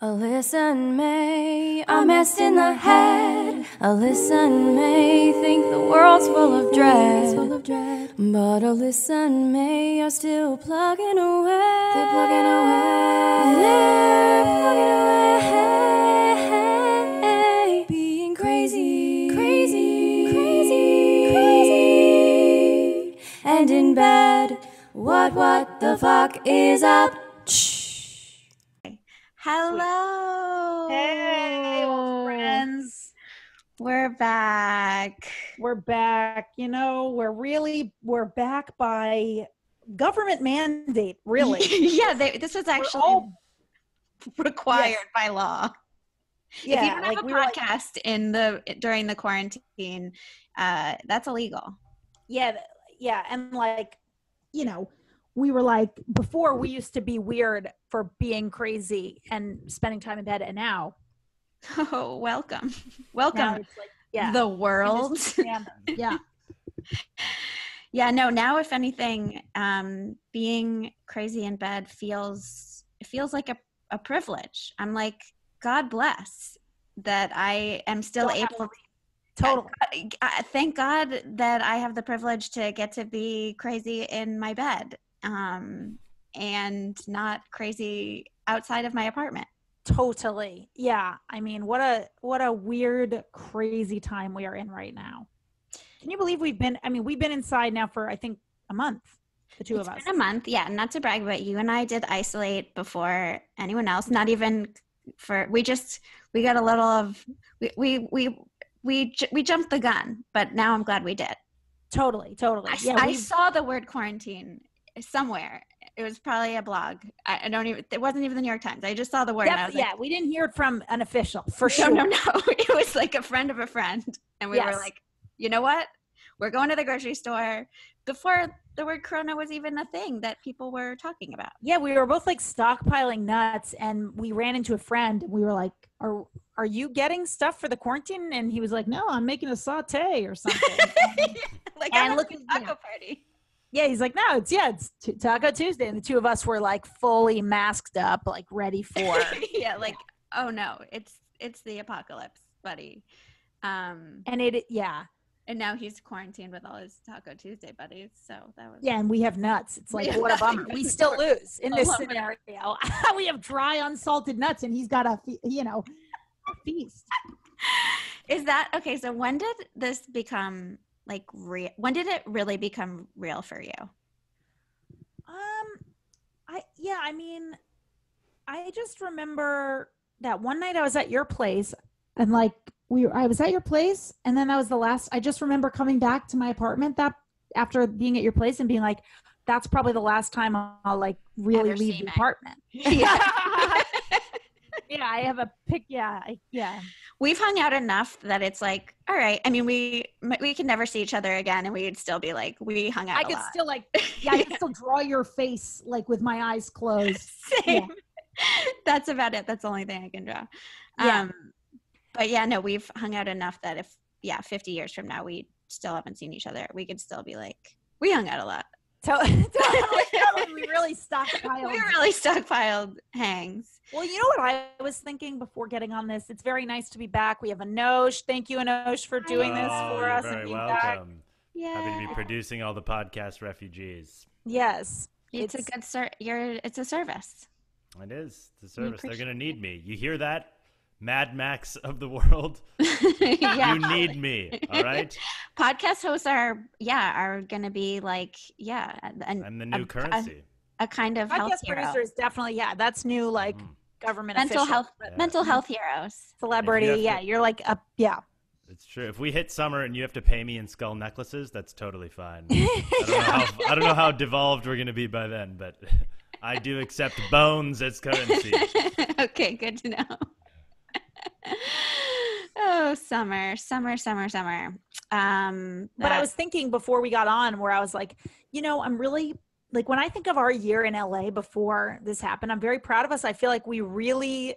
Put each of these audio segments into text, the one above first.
Alyssa and May are messed in the head. Alyssa and May think the world's full of dread. But Alyssa and May are still plugging away. They're plugging away. Being crazy. And in bed, what the fuck is up? Hello. Hey, old friends. We're back. We're back. You know, we're back by government mandate, really. Yeah, this was actually required by law. Yeah, if you don't have a podcast during the quarantine, that's illegal. Yeah, and we were like, before we used to be weird for being crazy and spending time in bed, and now welcome now it's like, the world. Now if anything, being crazy in bed feels like a privilege. I'm like, God bless that I am still able. Totally. Thank God that I have the privilege to get to be crazy in my bed, and not crazy outside of my apartment. Totally. Yeah. I mean, what a weird, crazy time we are in right now. Can you believe we've been inside now for, I think, a month, the two of us. It's been a month. Yeah. Not to brag, but you and I did isolate before anyone else, not even we got a little of, we jumped the gun, but now I'm glad we did. Totally. I saw the word quarantine somewhere. It was probably a blog. It wasn't even the New York Times. I just saw the word. We didn't hear it from an official, for sure. No. It was like a friend of a friend. And we were like, you know what? We're going to the grocery store before the word corona was even a thing that people were talking about. Yeah, we were both like stockpiling nuts, and we ran into a friend. And we were like, are you getting stuff for the quarantine? And he was like, no, I'm making a saute or something. I'm looking at taco party. Yeah, he's like, no, it's Taco Tuesday. And the two of us were like fully masked up, like ready for. Oh no, it's the apocalypse, buddy. And now he's quarantined with all his Taco Tuesday buddies. So that was. Yeah, and we have nuts. It's like, what a bummer. We still lose in this scenario. We have dry, unsalted nuts, and he's got a feast. Is that okay? So when did this become like real? When did it really become real for you? I just remember that one night I was at your place, and like I was at your place, and then that was the last. I just remember coming back to my apartment that after being at your place and being like, that's probably the last time I'll like really leave the apartment. Yeah, I have a pic. Yeah. We've hung out enough that it's like, all right. I mean, we can never see each other again, and we'd still be like, we hung out. I could still draw your face like with my eyes closed. Same. Yeah. That's about it. That's the only thing I can draw. Yeah. But yeah, no, we've hung out enough that if 50 years from now we still haven't seen each other, we could still be like, we hung out a lot. Totally. We really stockpiled hangs. Well, you know what I was thinking before getting on this? It's very nice to be back. We have Anosh. Thank you, Anosh, for doing this for us. Very welcome. Happy to be producing all the podcast refugees. Yes. It's a good it's a service. It is. It's a service. They're going to need me. You hear that? Mad Max of the world. You need me. All right. Podcast hosts are going to be like, I'm the new currency. A kind of health hero. Podcast producers, definitely. Yeah. That's new, like government mental health heroes. Celebrity. You're like, It's true. If we hit summer and you have to pay me in skull necklaces, that's totally fine. I don't know how devolved we're going to be by then, but I do accept bones as currency. Okay, good to know. Oh, summer. But I was thinking before we got on where I was like, I'm really like, when I think of our year in LA before this happened, I'm very proud of us. I feel like we really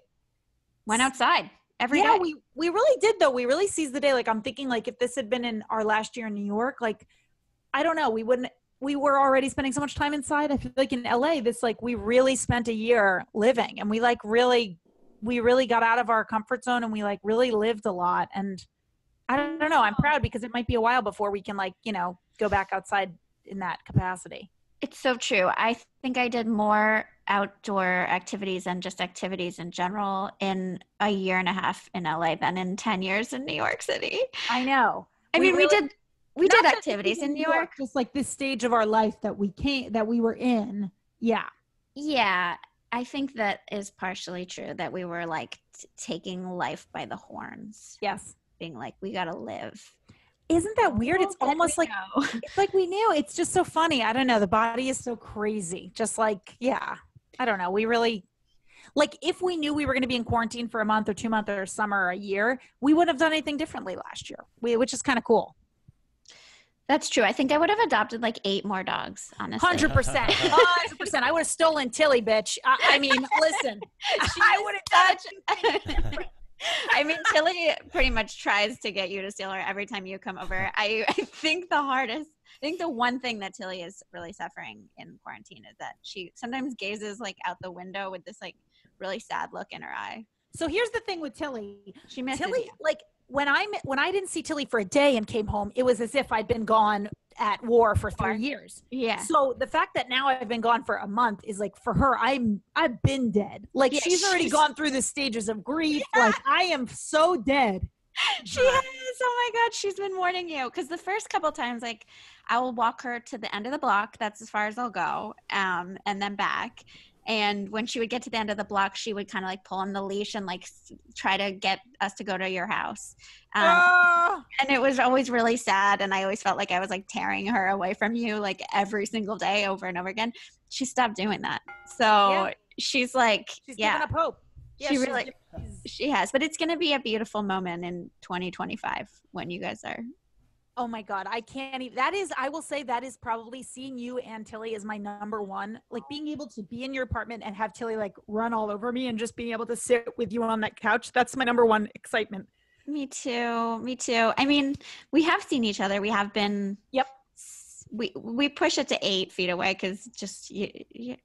went outside every day. We really did though. We really seized the day. Like I'm thinking like if this had been in our last year in New York, like, I don't know, we were already spending so much time inside. I feel like in LA, we really spent a year living, and we like really we really got out of our comfort zone and we like really lived a lot. And I don't know. I'm proud because it might be a while before we can like, you know, go back outside in that capacity. It's so true. I think I did more outdoor activities and just activities in general in a year and a half in LA than in 10 years in New York City. I know. We did activities in New York. Just like this stage of our life that we were in. Yeah. Yeah. I think that is partially true, that we were like taking life by the horns. Yes. Being like, we got to live. Isn't that weird? It's almost like it's like we knew. It's just so funny. I don't know. The body is so crazy. Just like, yeah, I don't know. We really, like, if we knew we were going to be in quarantine for a month or 2 months or summer or a year, we wouldn't have done anything differently last year, which is kind of cool. That's true. I think I would have adopted like 8 more dogs, honestly. 100%. 100%. I would have stolen Tilly, bitch. I mean, listen, I would have done. I mean, Tilly pretty much tries to get you to steal her every time you come over. I think the one thing that Tilly is really suffering in quarantine is that she sometimes gazes like out the window with this like really sad look in her eye. So here's the thing with Tilly. She misses Tilly, you. like when I didn't see Tilly for a day and came home, it was as if I'd been gone at war for 3 years. Yeah. So the fact that now I've been gone for a month is like, for her, I've been dead. Like she's already gone through the stages of grief. Yeah. Like I am so dead. She has. Oh my God. She's been warning you. Cause the first couple times, like I will walk her to the end of the block. That's as far as I'll go. And then back. And when she would get to the end of the block, she would kind of like pull on the leash and like try to get us to go to your house. And it was always really sad. And I always felt like I was like tearing her away from you like every single day over and over again. She stopped doing that. So she's like, she's given up hope. Yeah, she has. But it's going to be a beautiful moment in 2025 when you guys are. Oh my God, I can't even, I will say that is probably seeing you and Tilly is my number one. Like being able to be in your apartment and have Tilly like run all over me and just being able to sit with you on that couch. That's my number one excitement. Me too. I mean, we have seen each other. We have been. Yep. We push it to 8 feet away because just 6.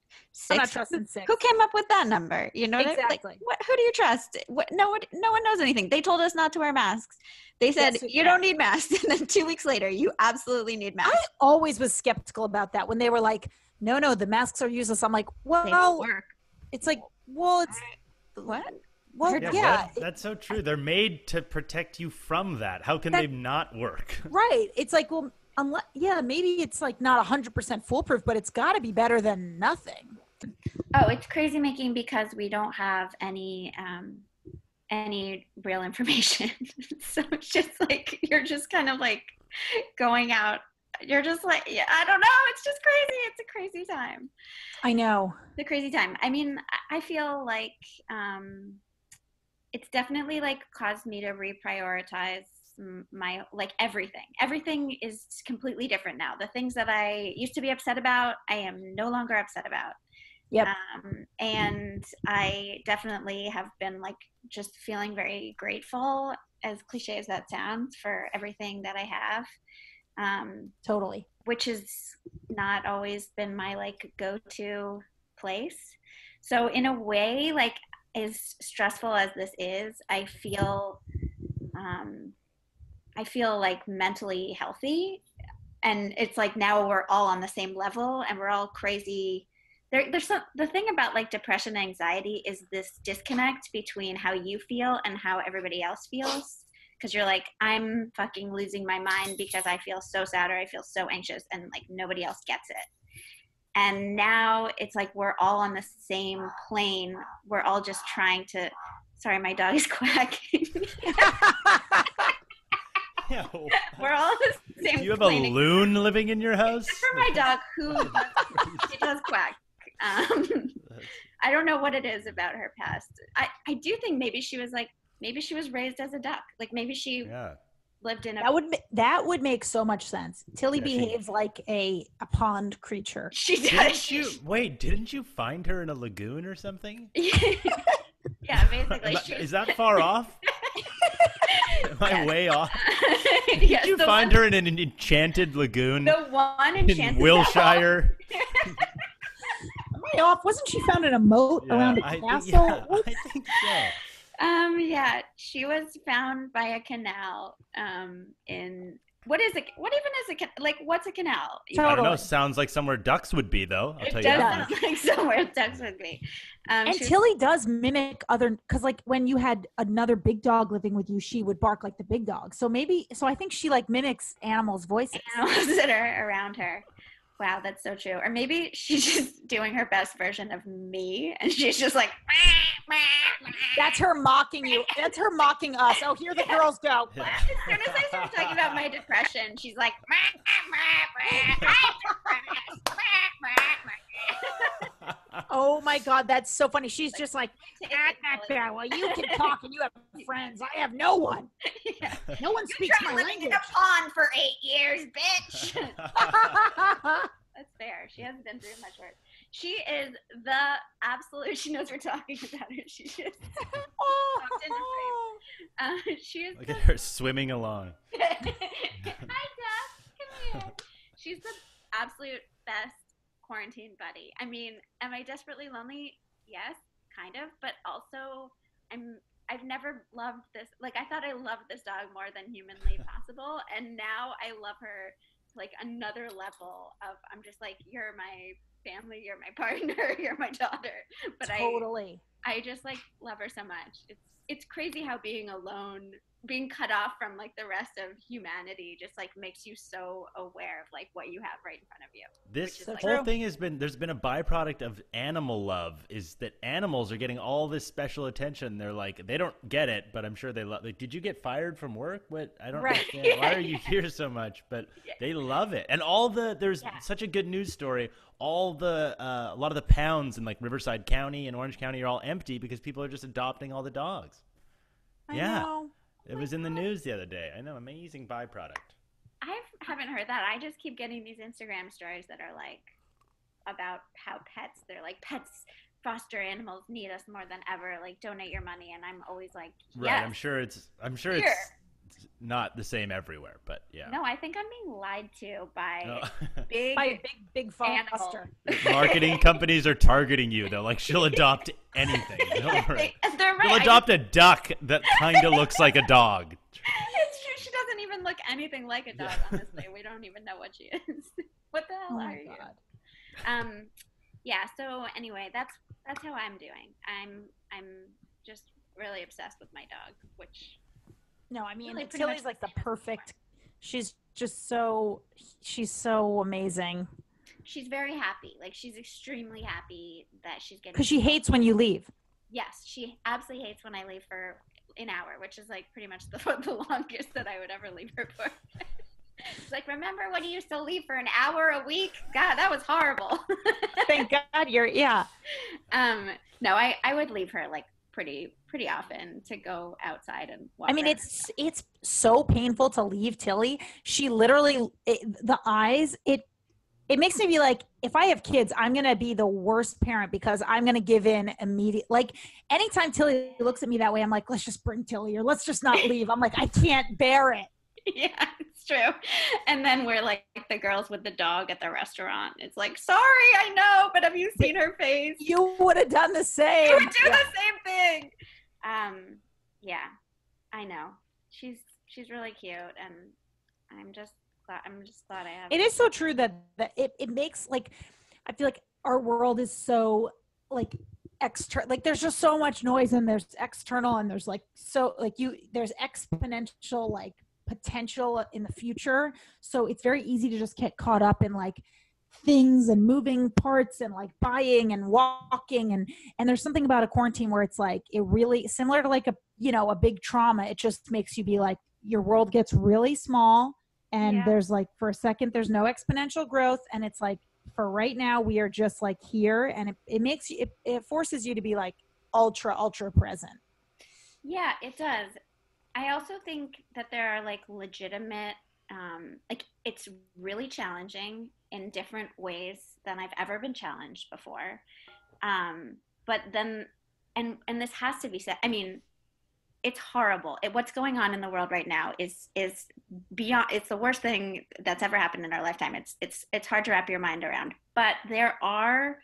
I'm not trusting 6. Who came up with that number? You know, exactly. Like, who do you trust? No one knows anything. They told us not to wear masks. They said you don't need masks, and then 2 weeks later, you absolutely need masks. I always was skeptical about that when they were like, "No, the masks are useless." I'm like, "Well, they don't work." It's like, well, it's what? Well, that's so true. They're made to protect you from that. How can they not work? Right. It's like, well, maybe it's like not 100% foolproof, but it's got to be better than nothing. Oh, it's crazy making because we don't have any real information. So it's just like, you're just kind of like going out. You're just like, yeah, I don't know. It's just crazy. It's a crazy time. I know. It's a crazy time. I mean, I feel like it's definitely like caused me to reprioritize my like everything is completely different now. The things that I used to be upset about, I am no longer upset about. Yep. And I definitely have been like just feeling very grateful, as cliche as that sounds, for everything that I have. Totally. Which has not always been my like go-to place. So in a way, like as stressful as this is, I feel like mentally healthy, and it's like now we're all on the same level and we're all crazy. The thing about like depression and anxiety is this disconnect between how you feel and how everybody else feels. Because you're like, I'm fucking losing my mind because I feel so sad or I feel so anxious, and like nobody else gets it. And now it's like we're all on the same plane. We're all just trying to. Sorry, my dog is quacking. We're all the same. Do you have a loon living in your house? Except for my dog, who does quack. I don't know what it is about her past. I do think maybe she was raised as a duck. Like maybe she lived in a. That would make so much sense. Tilly behaves like a pond creature. She does. Didn't you find her in a lagoon or something? Yeah, basically. Is that far off? Am I way off? Did you find her in an enchanted lagoon? The one enchanted in Wilshire. My off? Wasn't she found in a moat around a castle? I think so. Yeah, she was found by a canal in what is it? What even is a like? What's a canal? Totally. I don't know. Sounds like somewhere ducks would be, though. I'll tell you It that. does sound like somewhere ducks would be. And Tilly does mimic other, because like when you had another big dog living with you, she would bark like the big dog. So I think she like mimics animals' voices. Animals that are around her. Wow, that's so true. Or maybe she's just doing her best version of me, and she's just like. That's her mocking you. That's her mocking us. Oh, here the girls go. As soon as I start talking about my depression, she's like. Oh my God, that's so funny. She's just like, not fair. Well, you can talk and you have friends. I have no one. Yeah. No one speaks my living language. in a pond for 8 years, bitch. That's fair. She hasn't been through much work. She is the absolute. She knows we're talking about her. She just popped into frame. She is. Look at her swimming along. Hi, Duck. Come here. She's the absolute best quarantine buddy. I mean, am I desperately lonely? Yes, kind of. But also, I've never loved this. Like, I thought I loved this dog more than humanly possible, and now I love her to like another level of. I'm just like, you're my family, you're my partner, you're my daughter. But totally. I just like love her so much. It's crazy how being alone, being cut off from like the rest of humanity just like makes you so aware of like what you have right in front of you. This like, whole thing there's been a byproduct of animal love, is that animals are getting all this special attention. They're like, they don't get it, but I'm sure they love. Like, did you get fired from work? What? I don't understand. Why are you here so much? But they love it. And there's such a good news story. A lot of the pounds in like Riverside County and Orange County are all empty because people are just adopting all the dogs. I know. It was in the news the other day. I know, amazing byproduct. I haven't heard that. I just keep getting these Instagram stories that are like about how they're like pets, foster animals need us more than ever. Like, donate your money, and I'm always like, yes. Right. I'm sure it's not the same everywhere, but yeah. No, I think I'm being lied to by big foster. Marketing companies are targeting you. They're like, she'll adopt anything. Don't worry. They're right. She'll adopt a duck that kind of looks like a dog. It's true. She doesn't even look anything like a dog, honestly. We don't even know what she is. What the hell are you? Yeah, so anyway, that's how I'm doing. I'm just really obsessed with my dog, which no, I mean, really Tilly's like the perfect. She's so amazing. She's very happy. Like, she's extremely happy that she's getting. Because she hates when you leave. Yes, she absolutely hates when I leave for an hour, which is like pretty much the longest that I would ever leave her for. She's like, remember when you used to leave for an hour a week? God, that was horrible. Thank God No, I would leave her like pretty often to go outside and walk. I mean, it's so painful to leave Tilly. She literally, the eyes, it makes me be like, if I have kids, I'm going to be the worst parent because I'm going to give in immediate. Like, anytime Tilly looks at me that way, I'm like, let's just bring Tilly, or let's just not leave. I'm like, I can't bear it. Yeah, it's true. And then we're like the girls with the dog at the restaurant. It's like, sorry, I know, but have you seen her face? You would have done the same. You would do the same thing. Yeah, I know. She's really cute, and I'm just glad I have. It is so true that it makes, like, I feel like our world is so like external. Like, there's just so much noise, and there's external, and there's like there's exponential like potential in the future. So it's very easy to just get caught up in like things and moving parts and like buying and walking, and there's something about a quarantine where it's like, it really similar to like a big trauma. It just makes you be like, your world gets really small, and there's like, for a second, there's no exponential growth, and it's like, for right now, we are just like here, and it makes you, it forces you to be like ultra present. Yeah, it does. I also think that there are like legitimate, like, it's really challenging in different ways than I've ever been challenged before. But then, and this has to be said, I mean, it's horrible. What's going on in the world right now is beyond, it's the worst thing that's ever happened in our lifetime. It's hard to wrap your mind around, but there are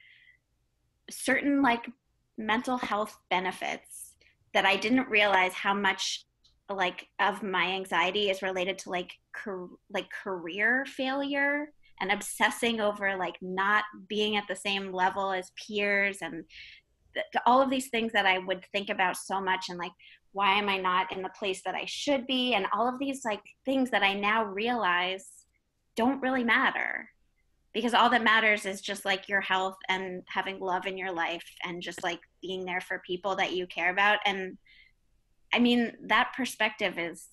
certain like mental health benefits that I didn't realize how much like of my anxiety is related to like career failure and obsessing over like not being at the same level as peers, and all of these things that I would think about so much, and like, why am I not in the place that I should be, and all of these like things that I now realize don't really matter, because all that matters is just like your health and having love in your life and just like being there for people that you care about. And I mean, that perspective is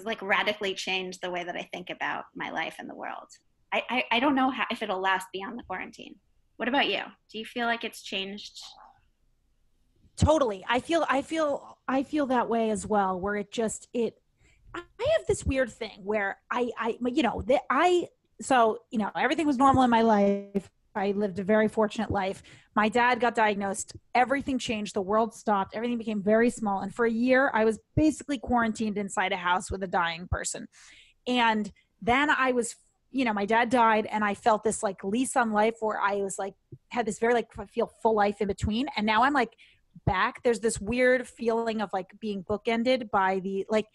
like radically changed the way that I think about my life and the world. I don't know if it'll last beyond the quarantine. What about you? Do you feel like it's changed? Totally. I feel that way as well, where I have this weird thing where everything was normal in my life. I lived a very fortunate life. My dad got diagnosed. Everything changed. The world stopped. Everything became very small. And for a year, I was basically quarantined inside a house with a dying person. And then I was, my dad died, and I felt this like lease on life where I was like, had this very like, I feel full life in between. And now I'm like back. There's this weird feeling of like being bookended by the, like,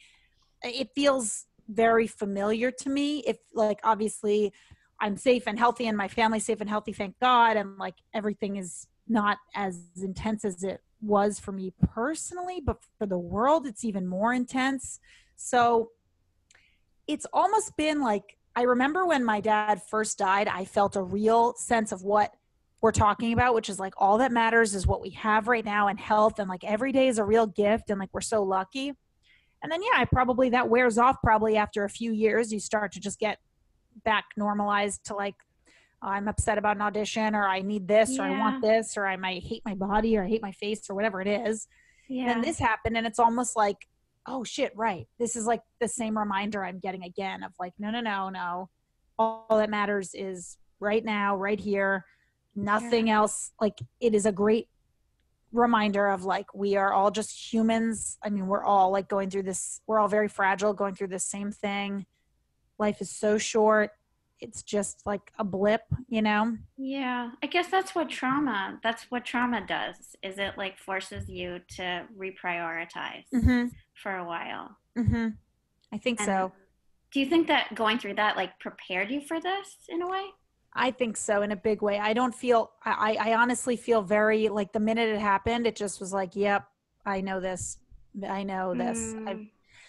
it feels very familiar to me. If like, obviously I'm safe and healthy and my family's safe and healthy, thank God. And like everything is not as intense as it was for me personally, but for the world, it's even more intense. So it's almost been like, I remember when my dad first died, I felt a real sense of what we're talking about, which is like, all that matters is what we have right now and health. And like every day is a real gift. And like, we're so lucky. And then, that wears off probably after a few years. You start to just get back normalized to like, I'm upset about an audition, or I need this, or I want this, or I might hate my body, or I hate my face, or whatever it is. Yeah. And this happened, and it's almost like, oh shit, right. This is like the same reminder I'm getting again of like, no. All that matters is right now, right here. Nothing else. Like, it is a great reminder of like, we are all just humans. I mean, we're all like going through this, we're all very fragile, going through the same thing. Life is so short. It's just like a blip, Yeah. I guess that's what trauma does, is it like forces you to reprioritize for a while. Mm-hmm. I think so. Do you think that going through that like prepared you for this in a way? I think so, in a big way. I don't feel, I honestly feel very like, the minute it happened, it just was like, yep, I know this.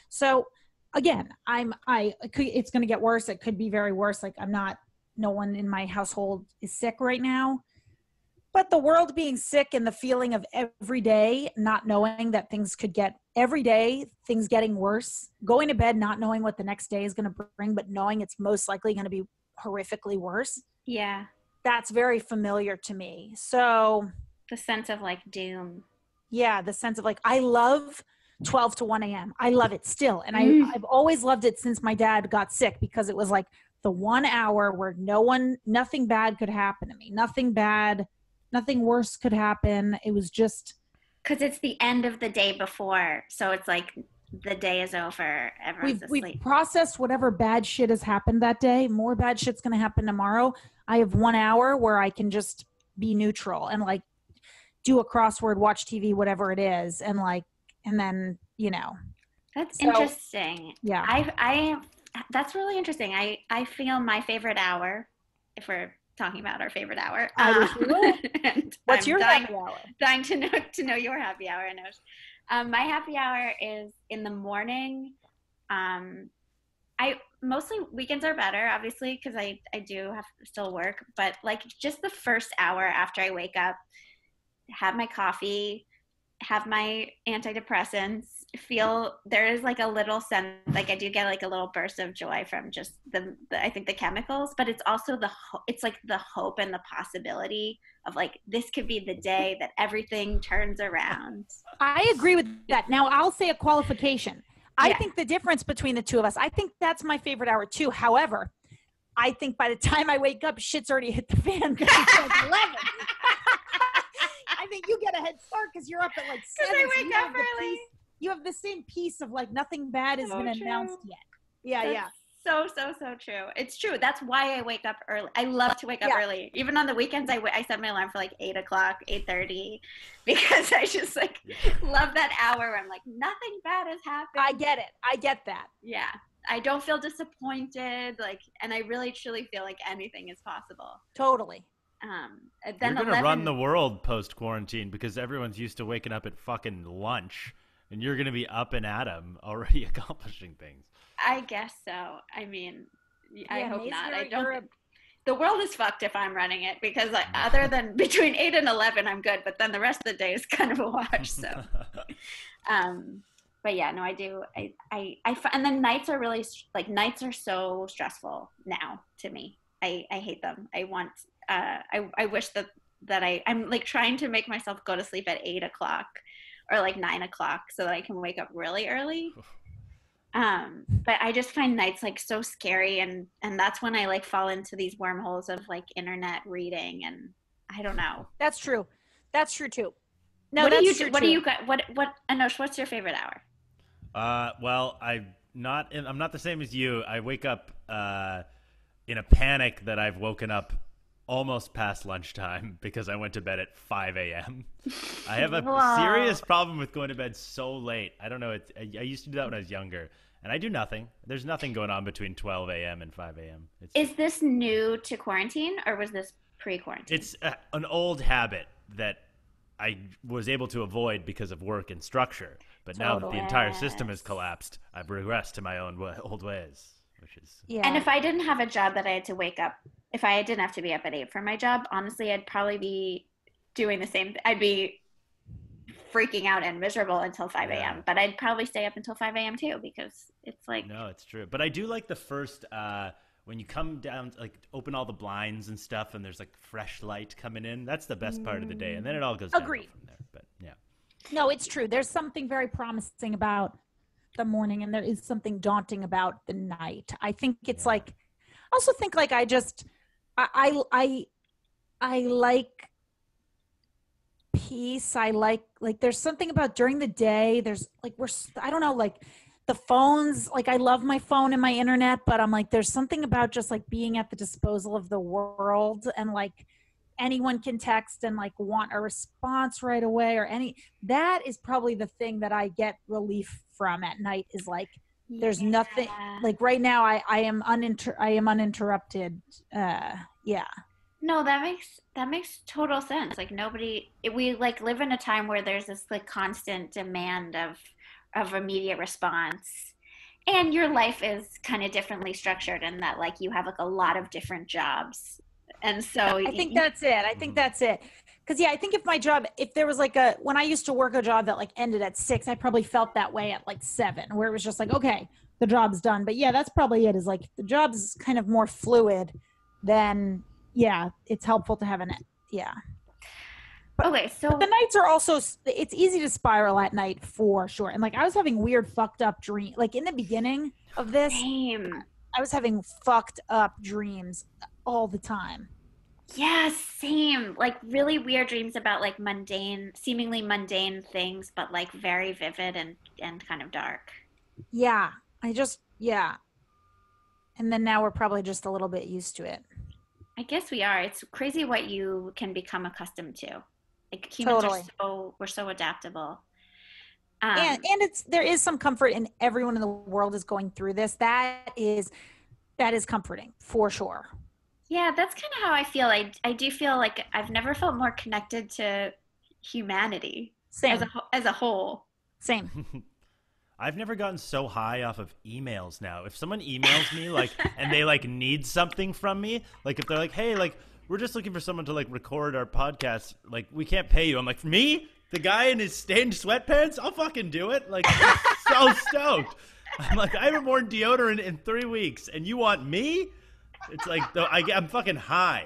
So again, it's going to get worse. It could be very worse. Like, no one in my household is sick right now, but the world being sick and the feeling of every day, not knowing that things getting worse, going to bed, not knowing what the next day is going to bring, but knowing it's most likely going to be horrifically worse. Yeah. That's very familiar to me. So the sense of like doom. Yeah. The sense of like, I love 12 to 1 a.m. I love it still. And I've always loved it since my dad got sick, because it was like the 1 hour where nothing bad could happen to me. Nothing bad, nothing worse could happen. It was just. Because it's the end of the day before. So it's like the day is over. Everyone's asleep. We've processed whatever bad shit has happened that day. More bad shit's going to happen tomorrow. I have 1 hour where I can just be neutral and like do a crossword, watch TV, whatever it is. And like, and then, That's interesting. Yeah. That's really interesting. I feel my favorite hour, if we're talking about our favorite hour. What's your happy hour? Dying to know your happy hour, Anosh. My happy hour is in the morning. Mostly weekends are better, obviously, because I do have to still work, but like just the first hour after I wake up, have my coffee, have my antidepressants, there is like a little sense, like I do get like a little burst of joy from just I think the chemicals, but it's also it's like the hope and the possibility of like, this could be the day that everything turns around. I agree with that. Now I'll say a qualification. I think the difference between the two of us, I think that's my favorite hour too. However, I think by the time I wake up, shit's already hit the fan because it's like 11. I think you get a head start because you're up at like 7. Because I wake up early. You have the same piece of like, nothing bad has been announced yet. Yeah. So true. It's true. That's why I wake up early. I love to wake up early. Even on the weekends, I set my alarm for like 8 o'clock, 8:30, because I just like love that hour where I'm like, nothing bad has happened. I get it. I get that. Yeah. I don't feel disappointed. Like, and I really truly feel like anything is possible. Totally. Then you're gonna run the world post quarantine because everyone's used to waking up at fucking lunch, and you're gonna be up and at 'em already accomplishing things. I guess so. I mean, I hope not. I don't. The world is fucked if I'm running it because other than between 8 and 11, I'm good. But then the rest of the day is kind of a wash. So, but yeah, no, I do. And then nights are really nights are so stressful now to me. I hate them. I want. I wish that I'm like trying to make myself go to sleep at 8 o'clock or like 9 o'clock so that I can wake up really early. But I just find nights like so scary, and that's when I like fall into these wormholes of like internet reading, and I don't know. That's true. That's true too. No, what do you do? What do you got? What Anosh, what's your favorite hour? Well, I'm not the same as you. I wake up in a panic that I've woken up almost past lunchtime because I went to bed at 5 a.m. I have a serious problem with going to bed so late. I don't know. I used to do that when I was younger, and I do nothing. There's nothing going on between 12 a.m. and 5 a.m. Is this new to quarantine, or was this pre-quarantine? It's an old habit that I was able to avoid because of work and structure. But now that the entire system has collapsed, I've regressed to my own old ways, which is... Yeah. And if I didn't have a job that I had to wake up, if I didn't have to be up at 8 for my job, honestly, I'd probably be doing the same. I'd be freaking out and miserable until 5 a.m. But I'd probably stay up until 5 a.m. too, because it's like... No, it's true. But I do like the first... when you come down, like open all the blinds and stuff, and there's like fresh light coming in, that's the best part of the day. And then it all goes downhill from there. But yeah. No, it's true. There's something very promising about the morning, and there is something daunting about the night. I think it's like, I also think like I like peace. I like there's something about during the day. There's like, I don't know, like the phones, like I love my phone and my internet, but I'm like, there's something about just like being at the disposal of the world, and like anyone can text and like want a response right away, or that is probably the thing that I get relief from at night, is like, there's nothing like right now I am uninterrupted. No, that makes total sense. Like we like live in a time where there's this like constant demand of immediate response, and your life is kind of differently structured in that like you have like a lot of different jobs, and so I think that's it. Because I think if there was like when I used to work a job that like ended at 6, I probably felt that way at like 7, where it was just like, okay, the job's done. But yeah, that's probably it, is like the job's kind of more fluid than, it's helpful to have okay, so but the nights are also, it's easy to spiral at night for sure. And like I was having weird fucked up dreams, like in the beginning of this, same. I was having fucked up dreams all the time. Yeah, same. Like really weird dreams about like seemingly mundane things, but like very vivid and kind of dark. Yeah, and then now we're probably just a little bit used to it. I guess we are. It's crazy what you can become accustomed to. Like humans we're so adaptable. And there is some comfort in everyone in the world is going through this. That is comforting for sure. Yeah, that's kind of how I feel. I do feel like I've never felt more connected to humanity. Same. As a whole. Same. I've never gotten so high off of emails now. If someone emails me like and they like need something from me, like if they're like, hey, like we're just looking for someone to like record our podcast, like we can't pay you. I'm like, me? The guy in his stained sweatpants? I'll fucking do it. Like I'm so stoked. I'm like, I haven't worn deodorant in 3 weeks and you want me? It's like I'm fucking high.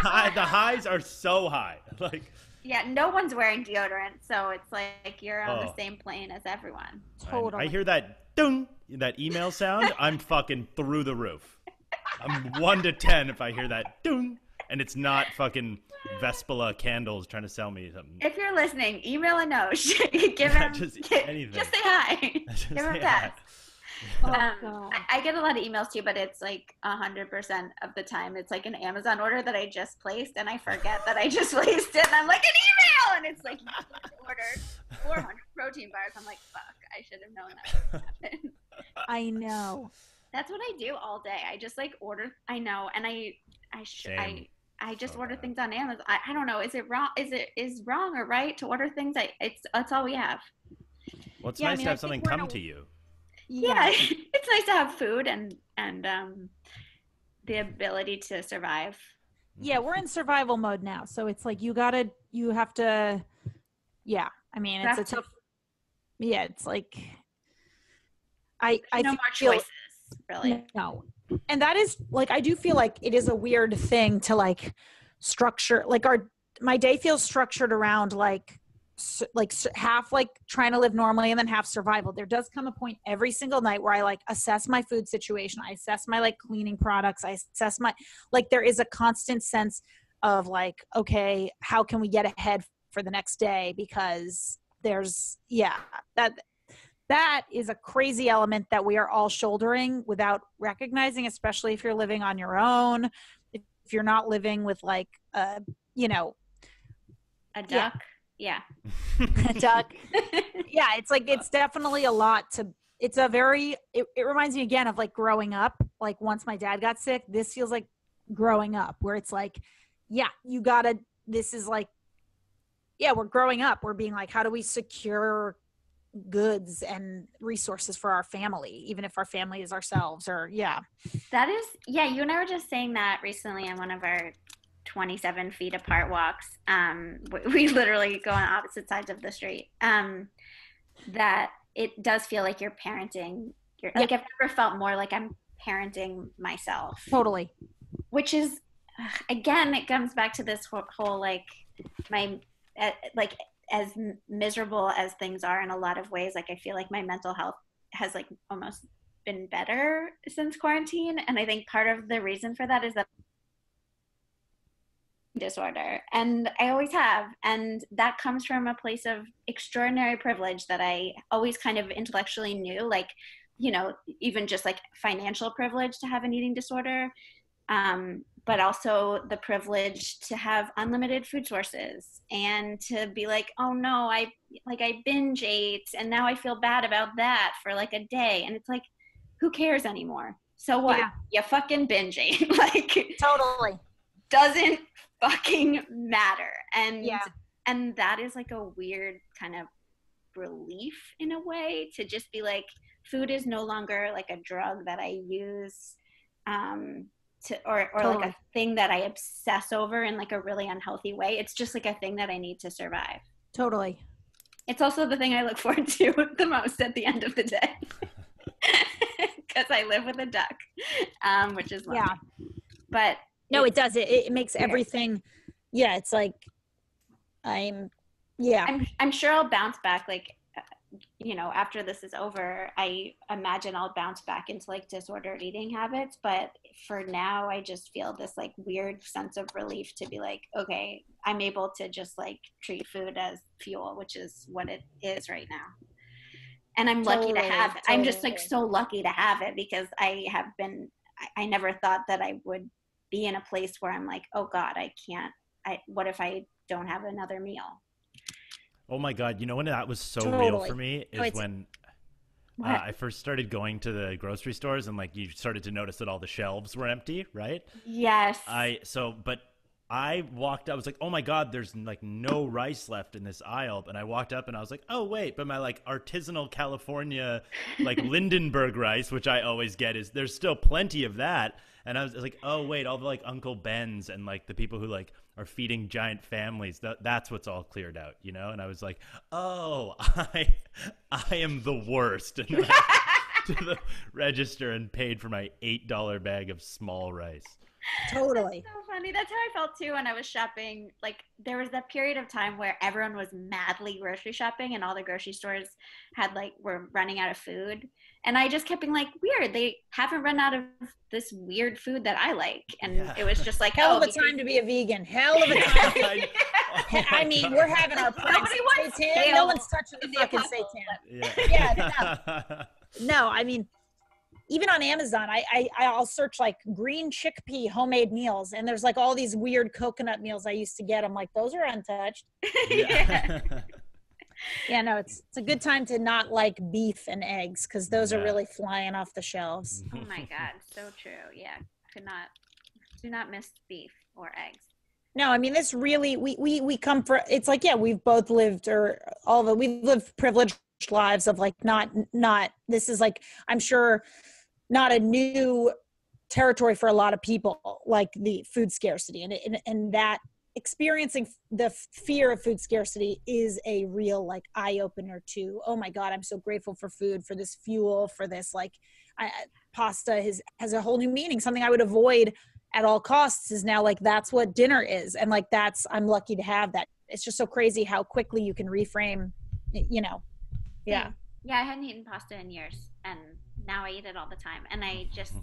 The highs are so high. Like, yeah, no one's wearing deodorant, so it's like you're on the same plane as everyone. Totally. I hear that ding, that email sound. I'm fucking through the roof. I'm 1 to 10 if I hear that ding, and it's not fucking Vespula candles trying to sell me something. If you're listening, email Anosh. Give him anything. Just say hi. Give him that. Oh, Um, God. I get a lot of emails too, but it's like 100% of the time it's like an Amazon order that I just placed, and I forget that I just placed it, and I'm like, an email, and it's like, you just ordered 400 protein bars. I'm like, fuck, I should have known that would happen. I know. That's what I do all day. I just like order. I know, and Same. I just So order bad. things on Amazon. I don't know. Is it wrong? Is wrong or right to order things? It's all we have. Well, it's Yeah, I nice mean, to I have think something we're in come a to you. Yeah, it's nice to have food and the ability to survive. Yeah, we're in survival mode now. So it's like you have to, yeah. I mean, it's a tough, yeah, it's like, I No more feel, choices, really. no. And that is like, I do feel like it is a weird thing to like structure, like my day feels structured around like half like trying to live normally and then half survival. There does come a point every single night where I like assess my food situation. I assess my like cleaning products. I assess my, like, there is a constant sense of like, okay, how can we get ahead for the next day? Because there's, yeah, that is a crazy element that we are all shouldering without recognizing, especially if you're living on your own, if you're not living with like, you know, A duck. Yeah. a duck. Yeah, it's like, it's definitely a lot to, it's a very, it reminds me again of like growing up. Like once my dad got sick, this feels like growing up where it's like, yeah, you gotta, this is like, yeah, we're growing up. We're being like, how do we secure goods and resources for our family, even if our family is ourselves, or yeah. That is, yeah, you and I were just saying that recently on one of our 27 feet apart walks. We literally go on opposite sides of the street. That it does feel like you're parenting. Like I've never felt more like I'm parenting myself. Totally. Which is, again, it comes back to this whole like like as miserable as things are in a lot of ways, like I feel like my mental health has like almost been better since quarantine, and I think part of the reason for that is that disorder, and I always have, and that comes from a place of extraordinary privilege that I always kind of intellectually knew, like, you know, even just like financial privilege to have an eating disorder, but also the privilege to have unlimited food sources and to be like, oh no, I binge ate and now I feel bad about that for like a day, and it's like, who cares anymore? So what? Yeah. You fucking binge ate. Like, Totally. Doesn't fucking matter. And yeah. And that is like a weird kind of relief in a way, to just be like, food is no longer like a drug that I use or totally. Like a thing that I obsess over in like a really unhealthy way. It's just like a thing that I need to survive. Totally. It's also the thing I look forward to the most at the end of the day. Because I live with a duck, which is lovely. Yeah. But no, it does. It makes everything. Yeah, it's like I'm sure I'll bounce back. Like, you know, after this is over, I imagine I'll bounce back into like disordered eating habits. But for now, I just feel this like weird sense of relief to be like, okay, I'm able to just like treat food as fuel, which is what it is right now. And I'm lucky to have it. I'm just like so lucky to have it, because I never thought that I would be in a place where I'm like, oh God, what if I don't have another meal? Oh my God. You know when that was so real for me is when I first started going to the grocery stores, and like you started to notice that all the shelves were empty, right? Yes. But I walked up, I was like, oh my God, there's like no rice left in this aisle. And I walked up and I was like, oh wait, but my like artisanal California, like Lindenberg rice, which I always get, there's still plenty of that. And I was like, oh wait, all the like Uncle Ben's and like the people who like are feeding giant families, that's what's all cleared out, you know? And I was like, oh, I am the worst. And then I went to the register and paid for my $8 bag of small rice. Totally. That's so funny. That's how I felt too when I was shopping. Like, there was that period of time where everyone was madly grocery shopping, and all the grocery stores were running out of food. And I just kept being like, weird, they haven't run out of this weird food that I like. And it was just like, hell of a time to be a vegan. Hell of a time. I mean, we're having our prime seitan. No one's touching the fucking seitan. Yeah. No, I mean, even on Amazon, I'll search like green chickpea homemade meals, and there's like all these weird coconut meals I used to get. I'm like, those are untouched. Yeah. Yeah, no, it's a good time to not like beef and eggs, because those are Yeah. really flying off the shelves. Oh my God, so true. Yeah, do not miss beef or eggs. No, I mean, this really, we come for, it's like, yeah, we've both lived, or all of it, we've lived privileged lives of like, not, this is like, I'm sure not a new territory for a lot of people, like the food scarcity, and that experiencing the fear of food scarcity is a real like eye opener to, oh my God, I'm so grateful for food, for this fuel, for this, like pasta has a whole new meaning. Something I would avoid at all costs is now like, that's what dinner is. And like, I'm lucky to have that. It's just so crazy how quickly you can reframe, you know. Yeah. Yeah, I hadn't eaten pasta in years, and now I eat it all the time. And I just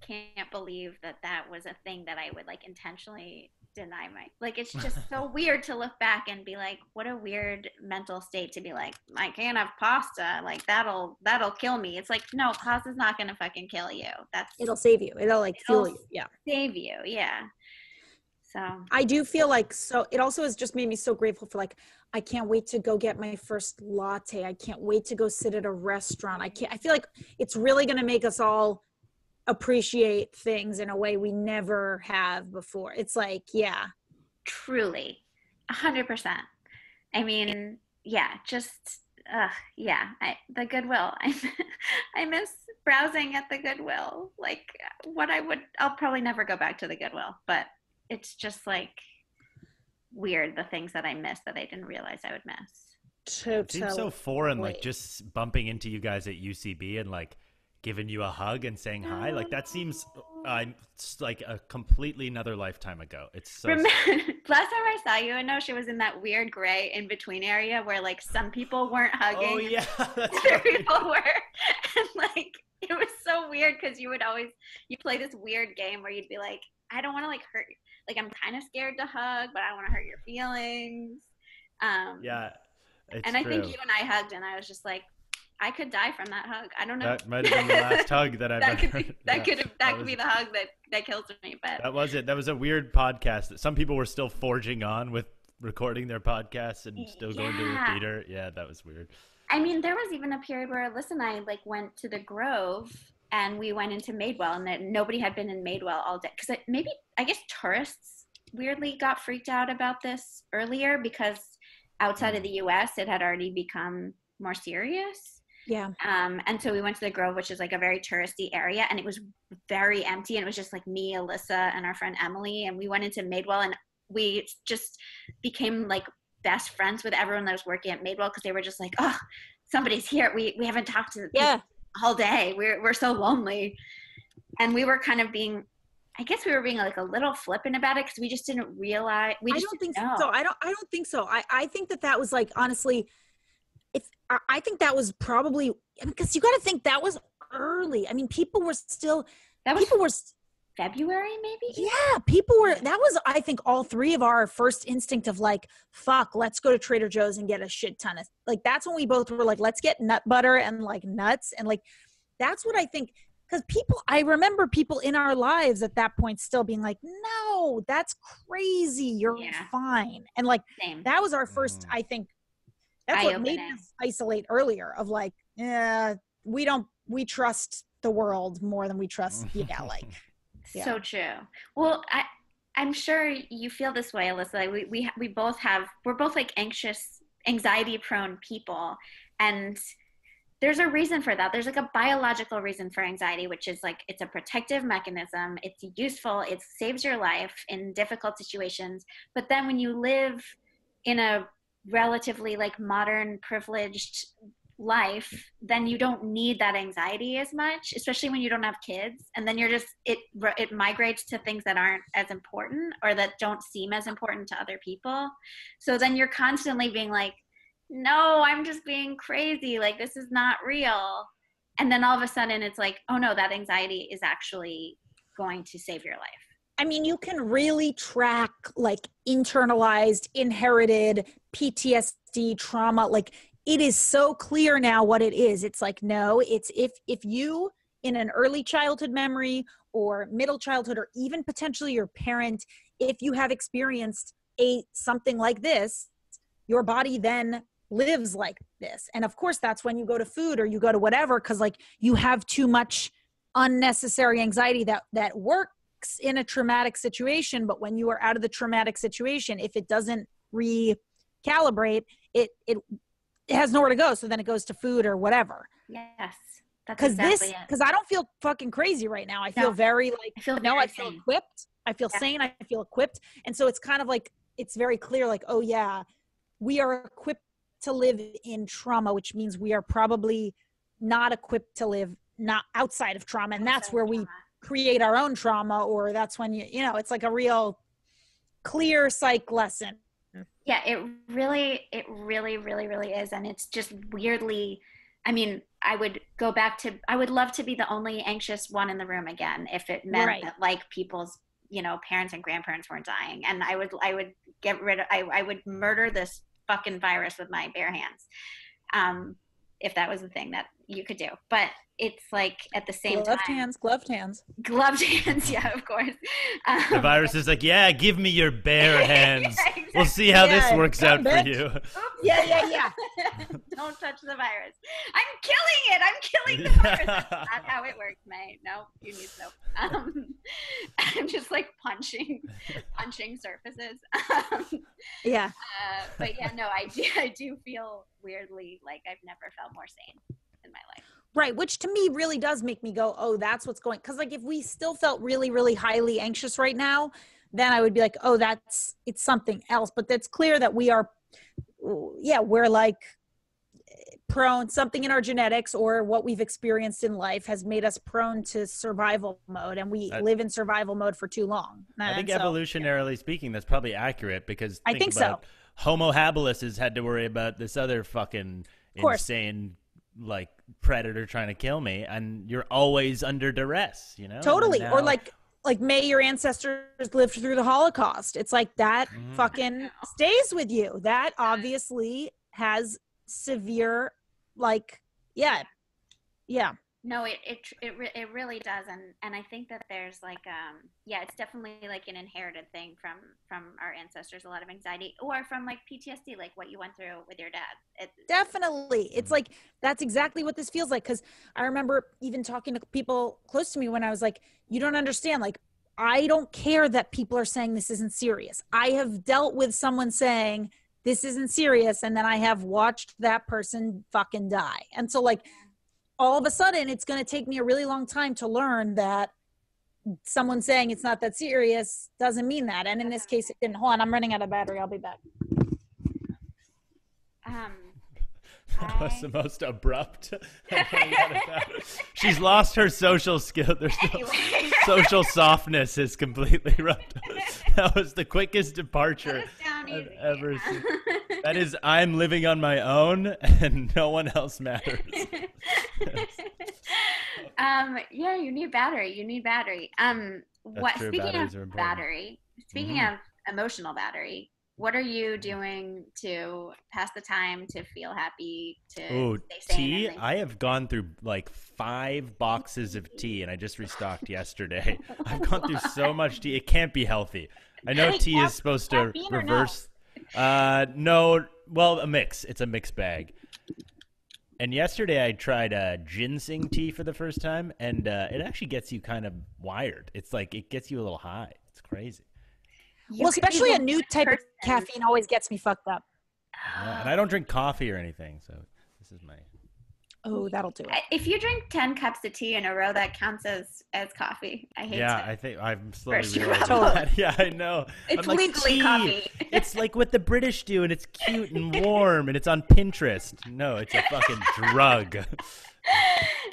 can't believe that was a thing that I would like intentionally deny like, it's just so weird to look back and be like, what a weird mental state to be like, I can't have pasta, like that'll kill me. It's like, no, pasta's not gonna fucking kill you. It'll save you. It'll like fuel you. Yeah. Save you. Yeah. So I do feel like, so it also has just made me so grateful for like, I can't wait to go get my first latte. I can't wait to go sit at a restaurant. I feel like it's really going to make us all appreciate things in a way we never have before. It's like, yeah. Truly. 100%. I mean, yeah, just, yeah, the Goodwill. I miss browsing at the Goodwill. Like I'll probably never go back to the Goodwill, but it's just like weird, the things that I miss that I didn't realize I would miss. It seems so foreign, like just bumping into you guys at UCB and like giving you a hug and saying hi. Like that seems like a completely another lifetime ago. It's so last time I saw you, I know she was in that weird gray in between area where like some people weren't hugging. Oh yeah, that's other right. people were, and like it was so weird because you play this weird game where you'd be like, I don't want to like hurt, like I'm kind of scared to hug, but I don't want to hurt your feelings. Yeah, and I think you and I hugged, and I was just like, I could die from that hug. I don't know. That might have been the last hug that I've ever heard. That could be the hug that kills me. But that was it. That was a weird podcast that some people were still forging on with recording their podcasts and still going to the theater. Yeah, that was weird. I mean, there was even a period where Alyssa and I like went to the Grove and we went into Madewell, and that nobody had been in Madewell all day because I guess tourists weirdly got freaked out about this earlier because outside of the U.S. it had already become more serious. Yeah. And so we went to the Grove, which is like a very touristy area, and it was very empty, and it was just like me, Alyssa, and our friend Emily, and we went into Madewell, and we just became like best friends with everyone that was working at Madewell because they were just like, oh, somebody's here. We haven't talked to people all day. We're so lonely. And we were kind of being, I guess we were being like a little flippant about it because we just didn't realize. I don't think so. I don't think so. I think that was like, honestly, I think that was probably, because you got to think that was early. I mean, people were February maybe? Yeah, people were, that was, I think, all three of our first instinct of like, fuck, let's go to Trader Joe's and get a shit ton of, like, that's when we both were like, let's get nut butter and like nuts. And like, that's what I think, because I remember people in our lives at that point still being like, no, that's crazy. You're fine. And like, that was our first, I think, that's what made us isolate earlier of like, we trust the world more than we trust, like. Yeah. So true. Well, I'm sure you feel this way, Alyssa. Like we're both like anxiety prone people. And there's a reason for that. There's like a biological reason for anxiety, which is like, it's a protective mechanism. It's useful. It saves your life in difficult situations. But then when you live in a relatively like modern privileged life, then you don't need that anxiety as much, especially when you don't have kids, and then you're just it migrates to things that aren't as important or that don't seem as important to other people. So then you're constantly being like, no, I'm just being crazy, like this is not real. And then all of a sudden it's like, oh no, that anxiety is actually going to save your life. I mean, you can really track like internalized, inherited PTSD trauma, like it is so clear now what it is. It's like, no, it's if you in an early childhood memory or middle childhood, or even potentially your parent, if you have experienced something like this, your body then lives like this. And of course, that's when you go to food or you go to whatever, because like you have too much unnecessary anxiety that works in a traumatic situation. But when you are out of the traumatic situation, if it doesn't recalibrate, it has nowhere to go. So then it goes to food or whatever. Yes. Because I don't feel fucking crazy right now. I feel very like, I feel equipped. I feel sane. I feel equipped. And so it's kind of like, it's very clear, like, oh yeah, we are equipped to live in trauma, which means we are probably not equipped to live not outside of trauma. And that's where we create our own trauma, or that's when you know, it's like a real clear psych lesson. Yeah, it really, really, really is. And it's just weirdly, I mean, I would love to be the only anxious one in the room again if it meant that like people's, you know, parents and grandparents weren't dying. And I would murder this fucking virus with my bare hands. If that was the thing that you could do. But it's like at the same time. Gloved hands. Yeah, of course. The virus is like, yeah, give me your bare hands. Yeah, exactly. We'll see how this works out for you. Oops. Yeah. Don't touch the virus. I'm killing it. I'm killing the virus. That's not how it works, mate. No, you need soap. I'm just like punching surfaces. Yeah. But yeah, no, I do feel weirdly like I've never felt more sane in my life. Right, which to me really does make me go, oh, that's what's going, because like if we still felt really, really highly anxious right now, then I would be like, oh, it's something else. But that's clear that we're like prone, something in our genetics or what we've experienced in life has made us prone to survival mode, and we live in survival mode for too long. I think evolutionarily speaking, that's probably accurate, because I think so. Homo habilis has had to worry about this other fucking insane like predator trying to kill me, and you're always under duress, you know? Totally. Or like may your ancestors lived through the Holocaust. It's like that fucking stays with you. That obviously has severe, like, yeah. No, it really does, and I think that there's like it's definitely like an inherited thing from our ancestors, a lot of anxiety, or from like PTSD, like what you went through with your dad. Definitely, it's like that's exactly what this feels like, because I remember even talking to people close to me when I was like, you don't understand, like I don't care that people are saying this isn't serious. I have dealt with someone saying this isn't serious, and then I have watched that person fucking die, and so like. All of a sudden, it's going to take me a really long time to learn that someone saying it's not that serious doesn't mean that. And in this case, it didn't. Hold on, I'm running out of battery. I'll be back. That was the most abrupt. She's lost her social skill. Social softness is completely rubbed. That was the quickest departure I've ever seen. That is, I'm living on my own and no one else matters. Yeah, you need battery. Speaking of emotional battery, what are you doing to pass the time, to feel happy, to stay sane? Tea? I have gone through like 5 boxes of tea, and I just restocked yesterday. I've gone through so much tea. It can't be healthy. I know tea is supposed to reverse. No, well, a mix. It's a mixed bag. And yesterday I tried ginseng tea for the first time, and it actually gets you kind of wired. It's like it gets you a little high. It's crazy. Well, especially a new type of caffeine always gets me fucked up. Yeah, and I don't drink coffee or anything, so this is my... Oh, that'll do it. If you drink 10 cups of tea in a row, that counts as coffee. I hate it. Yeah, I think I'm slowly realizing that. Yeah, I know. It's like, legally coffee. It's like what the British do, and it's cute and warm, and it's on Pinterest. No, it's a fucking drug.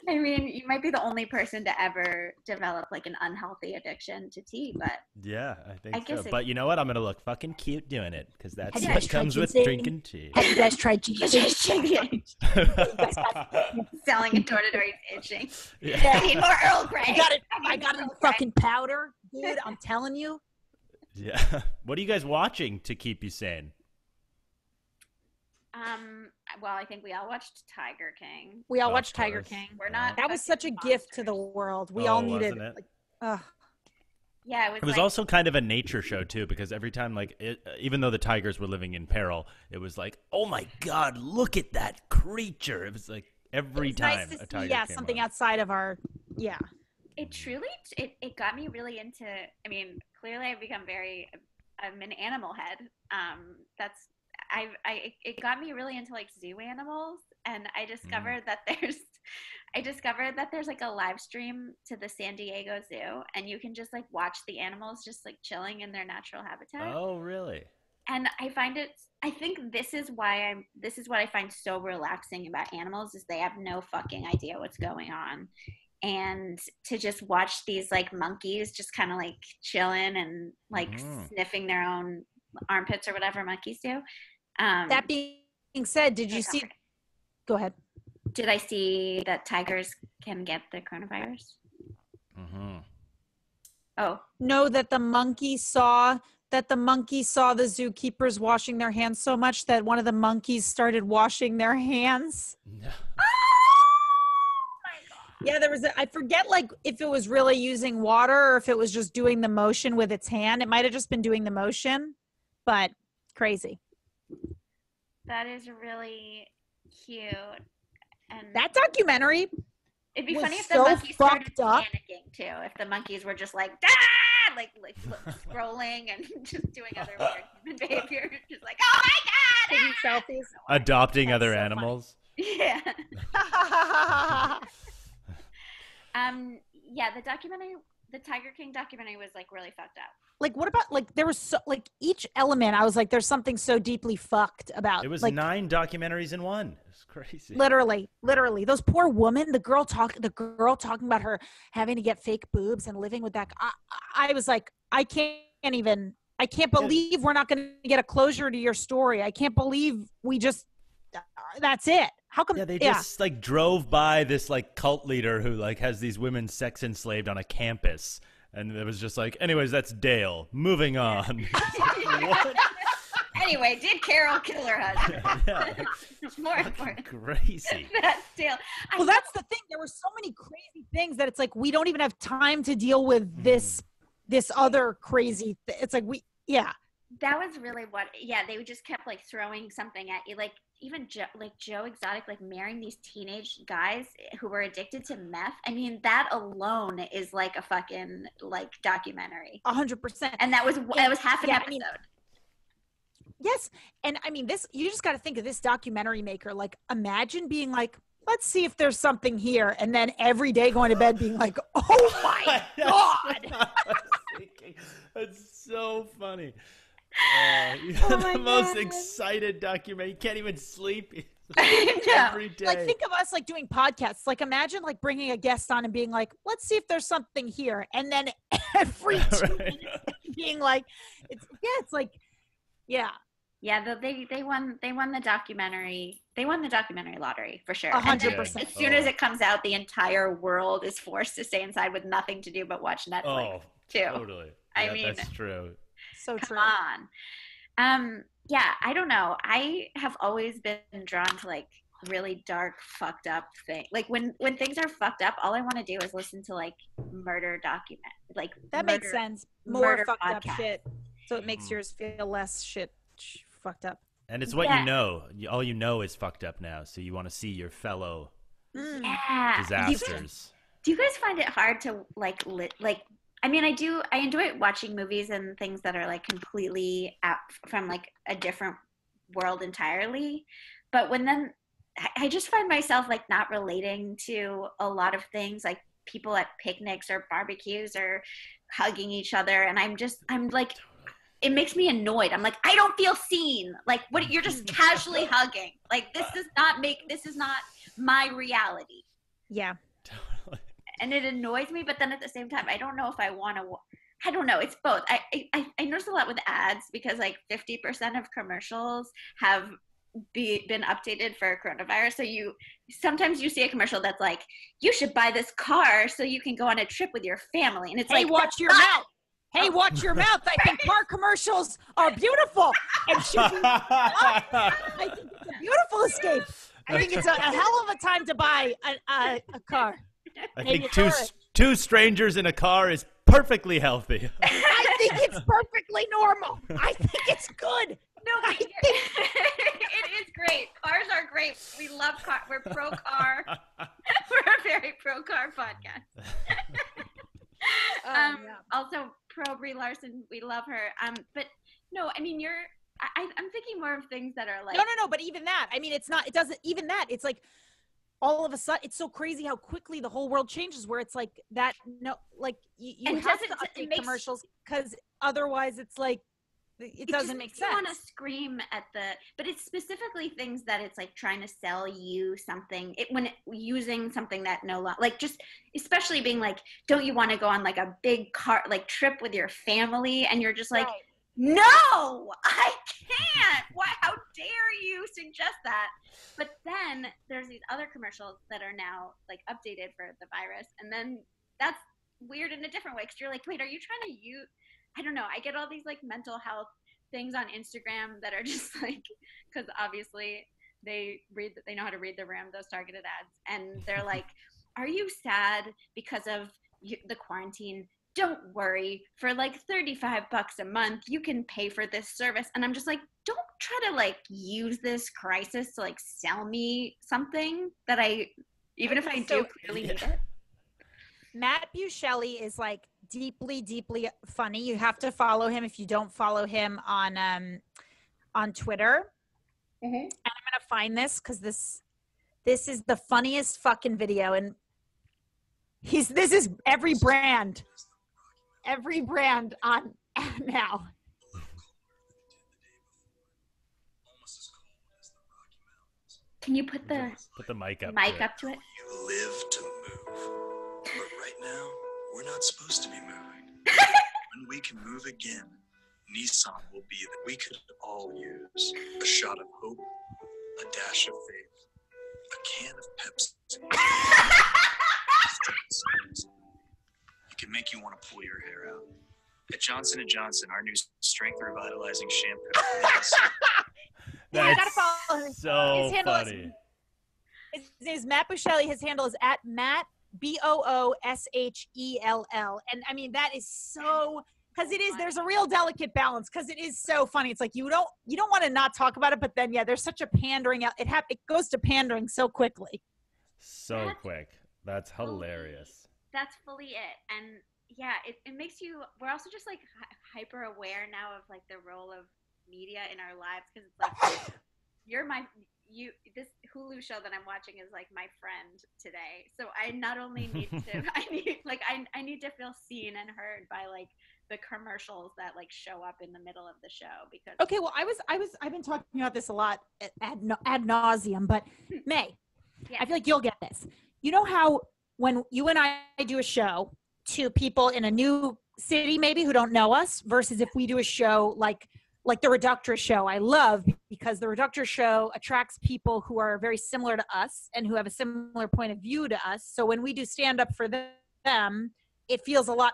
I mean, you might be the only person to ever develop like an unhealthy addiction to tea, but yeah, I think so. But you know what? I'm gonna look fucking cute doing it, because that's what comes with drinking tea. Have you guys tried ginseng? Selling it door-to-door, itching. Yeah. I need more Earl Grey. I got it in fucking powder, dude. I'm telling you. Yeah. What are you guys watching to keep you sane? Well, I think we all watched Tiger King. We all Of watched Tiger course. King. We're not. That was such a fucking gift to the monsters. world. We all needed wasn't it? like, ugh. Yeah, It was like, also kind of a nature show too, because every time, even though the tigers were living in peril, it was like, oh my god, look at that creature! It was like every It's time nice to a see, tiger came something on. outside of our, it truly it got me really into. I mean, clearly I've become I'm an animal head. That's it got me really into like zoo animals, and I discovered that there's like a live stream to the San Diego Zoo, and you can just like watch the animals just like chilling in their natural habitat. Oh, really? And I think this is what I find so relaxing about animals is they have no fucking idea what's going on. And to just watch these like monkeys just kind of like chilling and like sniffing their own armpits or whatever monkeys do. That being said, did you see? Go ahead. Did I see that tigers can get the coronavirus? Mm-hmm. Oh, No, that the monkey saw the zookeepers washing their hands so much that one of the monkeys started washing their hands. No. Yeah, there was I forget like if it was really using water or if it was just doing the motion with its hand. It might have just been doing the motion, but crazy. that is really cute. And That documentary it'd be was funny if the so monkeys started fucked up. panicking too. If the monkeys were just like, ah! like scrolling and just doing other weird human behavior, just like, oh my god, Taking selfies. Adopting That's other so funny. animals. yeah. Yeah, the Tiger King documentary was like really fucked up. Like what about like there was so like each element I was like there's something so deeply fucked about. It was like, 9 documentaries in one. It's crazy. literally those poor women, the girl talking about her having to get fake boobs and living with that. I was like, I can't believe we're not going to get a closure to your story. I can't believe we just that's it. How come? Yeah, they just like drove by this like cult leader who like has these women sex enslaved on a campus, and it was just like, anyways, that's Dale. Moving on. What? Anyway, did Carol kill her husband? Yeah, More important. crazy. That's Dale. Well, that's the thing. There were so many crazy things that it's like we don't even have time to deal with this other crazy. It's like that was really they just kept like throwing something at you, like even Joe Exotic like marrying these teenage guys who were addicted to meth. I mean, that alone is like a fucking like documentary. 100%. And that was half an episode. Yes. And I mean, you just got to think of this documentary maker. Like, imagine being like, let's see if there's something here. And then every day going to bed being like, oh my God. That's so funny. You have the most excited documentary. You can't even sleep every day. Like, think of us like doing podcasts. Like, imagine like bringing a guest on and being like, let's see if there's something here. And then every 2 minutes being like, it's like, yeah. Yeah, they won the documentary. They won the documentary lottery for sure. 100%. As soon as it comes out, the entire world is forced to stay inside with nothing to do but watch Netflix too. Totally. I mean, that's true. So true. Come on. Yeah, I don't know. I have always been drawn to like really dark, fucked up things. Like when things are fucked up, all I want to do is listen to like murder document. Like that makes sense. More fucked up shit. So it makes yours feel less fucked up. And it's what you know. All you know is fucked up now. So you want to see your fellow disasters. Do you guys find it hard to like I mean, I enjoy watching movies and things that are like completely out from like a different world entirely. But I just find myself like not relating to a lot of things, like people at picnics or barbecues or hugging each other. And I'm like, it makes me annoyed. I'm like, I don't feel seen. Like, what? You're just casually hugging. Like, this is not my reality. Yeah. And it annoys me, but then at the same time, I don't know if I want to. I don't know. It's both. I notice a lot with ads because like 50% of commercials have been updated for coronavirus. So sometimes you see a commercial that's like, you should buy this car so you can go on a trip with your family, and it's like, watch your mouth. Hey, watch your mouth. I think car commercials are beautiful and should be. I think it's a Beautiful escape. I think it's a hell of a time to buy a car. I think two strangers in a car is perfectly healthy. I think it's perfectly normal. I think it's good. No, it is great. Cars are great. We love car. We're pro car. We're a very pro car podcast. Also pro Brie Larson. We love her. But no, I mean, I'm thinking more of things that are like. No. But even that, I mean, it's not. It doesn't. Even that, it's like all of a sudden, it's so crazy how quickly the whole world changes. Where it's like that. No, like you have to update commercials because otherwise, it's like. It doesn't make sense. You want to scream at but it's specifically things that it's like trying to sell you something. Using something that like just especially being like, don't you want to go on like a big car like trip with your family? And you're just like, right. No, I can't. Why? How dare you suggest that? But then there's these other commercials that are now like updated for the virus, and then that's weird in a different way because you're like, wait, are you trying to use? I don't know. I get all these like mental health things on Instagram that are just like, because obviously they know how to read the room, those targeted ads. And they're like, are you sad because of the quarantine? Don't worry, for like $35 a month, you can pay for this service. And I'm just like, don't try to like use this crisis to like sell me something that even if I do clearly need it. Matt Buscelli is like deeply, deeply funny. You have to follow him if you don't follow him on Twitter. Mm-hmm. And I'm gonna find this because this is the funniest fucking video, and this is every brand on now. Can you put the mic up to it? You live to move. But right now, we're not supposed to be moving. When we can move again, Nissan will be that we could all use. A shot of hope, a dash of faith, a can of Pepsi. It can make you want to pull your hair out. At Johnson & Johnson, our new strength revitalizing shampoo. You gotta follow him. So his handle funny. His name is Matt Buscelli. His handle is at Matt BOOSHELL. And I mean, that is so, because there's a real delicate balance because it is so funny. It's like, you don't want to not talk about it, but then, yeah, there's such a pandering. It goes to pandering so quickly. So quick. That's hilarious. That's fully it. And yeah, it makes you, we're also just like hyper aware now of like the role of media in our lives. Cause it's like, this Hulu show that I'm watching is like my friend today. So I not only need to, I need to feel seen and heard by like the commercials that like show up in the middle of the show because. Okay. Well, I've been talking about this a lot ad nauseum, but May, yeah. I feel like you'll get this. You know how when you and I do a show to people in a new city, maybe who don't know us versus if we do a show like the Reductress show, I love because the Reductress show attracts people who are very similar to us and who have a similar point of view to us. So when we do stand up for them, it feels a lot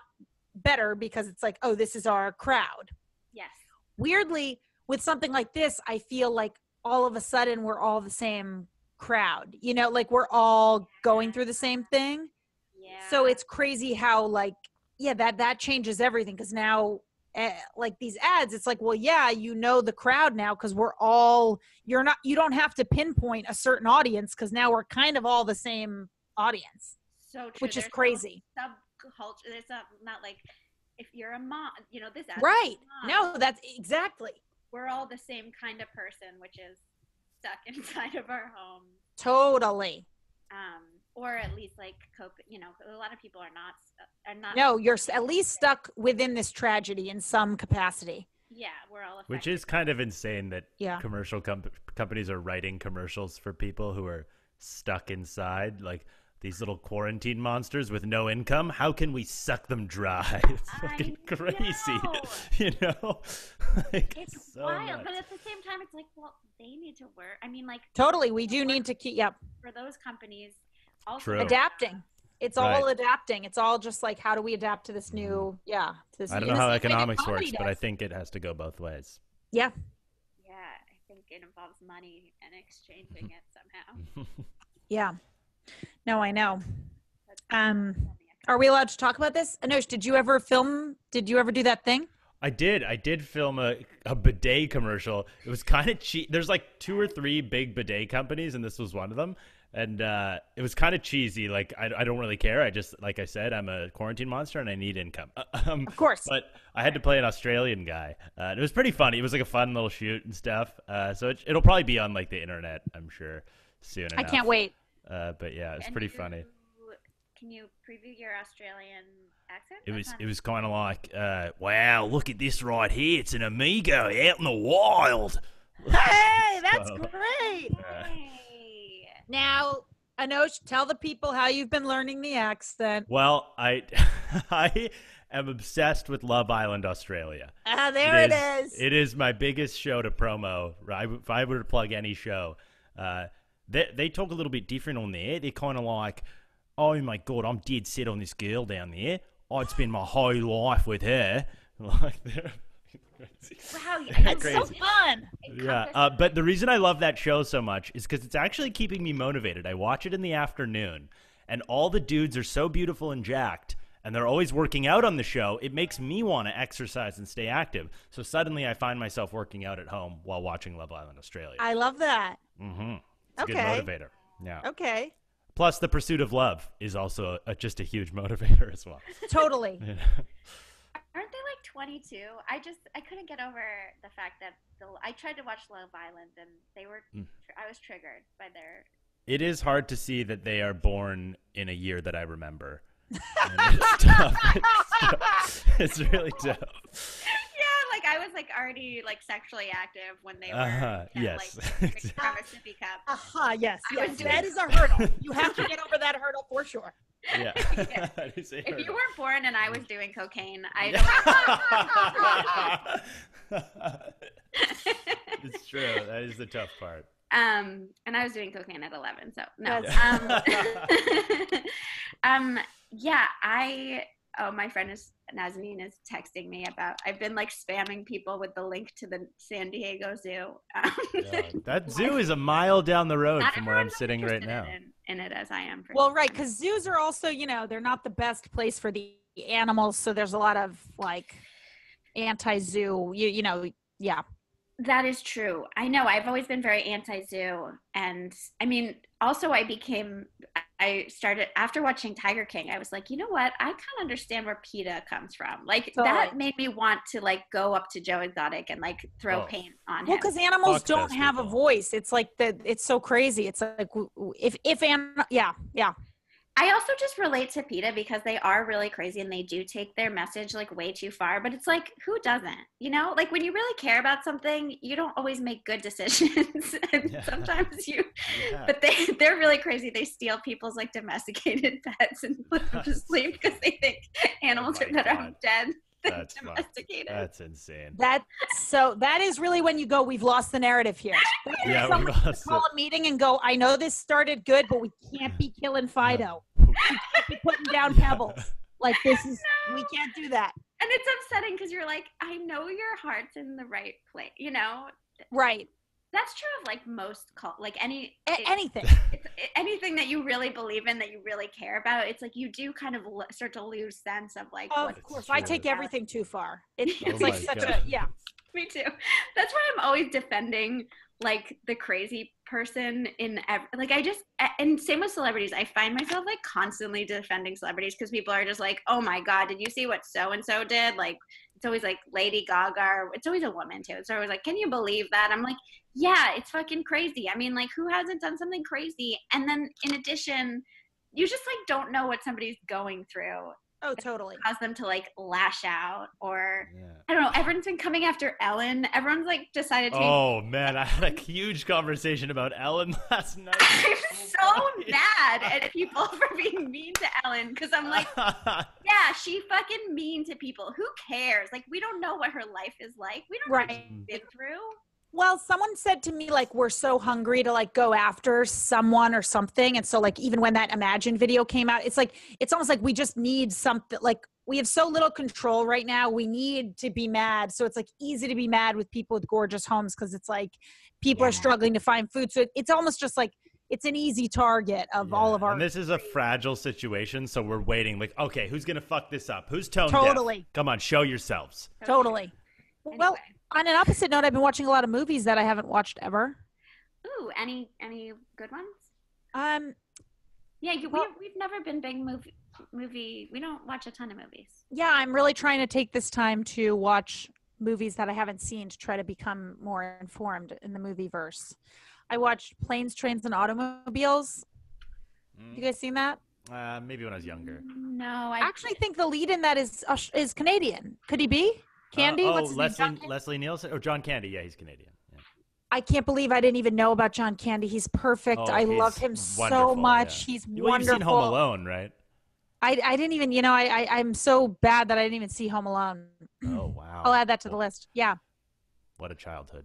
better because it's like, oh, this is our crowd. Yes. Weirdly, with something like this, I feel like all of a sudden we're all the same crowd, like we're all going through the same thing. Yeah. So it's crazy how like, yeah, that changes everything because now like these ads, it's like, well, yeah, the crowd now because you don't have to pinpoint a certain audience because now we're kind of all the same audience. So true. Which is crazy. Subculture. There's not like if you're a mom, this ad. Right. No, that's exactly. We're all the same kind of person, which is stuck inside of our home. Totally. Or at least like a lot of people are not. No, you're at least stuck within this tragedy in some capacity. Yeah, we're all affected. Which is kind of insane that commercial companies are writing commercials for people who are stuck inside, like these little quarantine monsters with no income. How can we suck them dry? It's fucking crazy, Like, it's so wild, nuts. But at the same time, it's like, well, they need to work. I mean, like totally, we do need to keep for those companies. Also adapting. It's all adapting. It's all just like, how do we adapt to this new, to this I don't know how economics works, but I think it has to go both ways. Yeah. Yeah, I think it involves money and exchanging it somehow. Yeah. No, I know. Are we allowed to talk about this? Anosh, did you ever do that thing? I did film a bidet commercial. It was kind of cheap. There's like 2 or 3 big bidet companies, and this was one of them. And it was kind of cheesy. Like, I don't really care. I just, like I said, I'm a quarantine monster and I need income. Of course. But I had to play an Australian guy. It was pretty funny. It was like a fun little shoot and stuff. So it'll probably be on like the internet, I'm sure, soon enough. I can't wait. But yeah, it's pretty funny. Can you preview your Australian accent? It was kind of like, wow, look at this right here. It's an amigo out in the wild. Hey, that's great. Hey. Now, Anosh, tell the people how you've been learning the accent. Well, I am obsessed with Love Island Australia. There it is. It is my biggest show to promo. If I were to plug any show, they talk a little bit different on there. They're kind of like, oh my God, I'm dead set on this girl down there. I'd spend my whole life with her. Like, they're crazy. Wow, it's so fun. Yeah, but the reason I love that show so much is because it's actually keeping me motivated. I watch it in the afternoon, and all the dudes are so beautiful and jacked, and they're always working out on the show. It makes me want to exercise and stay active. So suddenly I find myself working out at home while watching Love Island Australia. I love that. Mm-hmm. It's a good motivator. Yeah. Okay. Plus, the pursuit of love is also just a huge motivator as well. Totally. Yeah. Aren't they like 22? I couldn't get over the fact that I tried to watch Love Island and I was triggered by their. It is hard to see that they are born in a year that I remember. And it's tough. It's really tough. Yeah, like I was like already like sexually active when they were yes. like from a sippy cup. Yes. Yes. That is a hurdle. You have to get over that hurdle for sure. Yeah. Yeah. If you weren't born and I was doing cocaine, I don't. It's true. That is the tough part. And I was doing cocaine at 11, so no. My friend Nazanin is texting me about. I've been like spamming people with the link to the San Diego Zoo. That zoo is a mile down the road from where I'm sitting right now. In it as I am. Well, right, because zoos are also, they're not the best place for the animals, so there's a lot of like anti-zoo. Yeah. That is true. I know. I've always been very anti-zoo. And I mean, also I started after watching Tiger King, I was like, you know what? I kind of understand where PETA comes from. Like that made me want to like go up to Joe Exotic and like throw paint on him. Well, because animals don't have a voice. It's like it's so crazy. It's like yeah. I also just relate to PETA because they are really crazy and they do take their message like way too far, but it's like, who doesn't, like when you really care about something, you don't always make good decisions. And sometimes but they're really crazy. They steal people's like domesticated pets and put them to sleep because they think animals are better off dead. That's domesticated. That's insane. That is really when you go, we've lost the narrative here. Yeah, we call a meeting and go, I know this started good, but we can't be killing Fido. We can't be putting down pebbles. Like we can't do that. And it's upsetting because you're like, I know your heart's in the right place, Right. That's true of like most anything. Anything that you really believe in, that you really care about. It's like you do kind of start to lose sense of like. Of course, I take everything too far. It's like such God. Me too. That's why I'm always defending like the crazy person and same with celebrities. I find myself like constantly defending celebrities because people are just like, oh my God, did you see what so and so did? Like it's always like Lady Gaga, or it's always a woman too. It's always like, can you believe that? I'm like, yeah, it's fucking crazy. I mean, like who hasn't done something crazy? And then in addition, you just like don't know what somebody's going through. Oh, totally. Cause them to like lash out or I don't know. Everyone's been coming after Ellen. Everyone's like decided to. Oh man, I had a huge conversation about Ellen last night. I'm so mad at people for being mean to Ellen because I'm like, yeah, she fucking mean to people. Who cares? Like we don't know what her life is like. We don't know what she's been through. Well, someone said to me, like, we're so hungry to like go after someone or something. And so like, even when that Imagine video came out, it's like, it's almost like we just need something like we have so little control right now. We need to be mad. So it's like easy to be mad with people with gorgeous homes because it's like people are struggling to find food. So it's almost just like it's an easy target of all of our. And this is a fragile situation, so we're waiting. Like, okay, who's gonna fuck this up? Who's tone deaf? Totally. Come on, show yourselves. Totally. Anyway. Well, on an opposite note, I've been watching a lot of movies that I haven't watched ever. Ooh, any good ones? Yeah, we've never been big movie. We don't watch a ton of movies. Yeah, I'm really trying to take this time to watch movies that I haven't seen to try to become more informed in the movie verse. I watched Planes, Trains, and Automobiles. You guys seen that? Maybe when I was younger. No, I actually think the lead in that is Canadian. Could he be? Candy? What's his name? Leslie Nielsen or John Candy? Yeah, he's Canadian. Yeah. I can't believe I didn't even know about John Candy. He's perfect. I love him so much. Yeah. He's wonderful. You've seen Home Alone, right? I didn't even, I'm so bad that I didn't even see Home Alone. Oh, wow. I'll add that to the list. Yeah. What a childhood.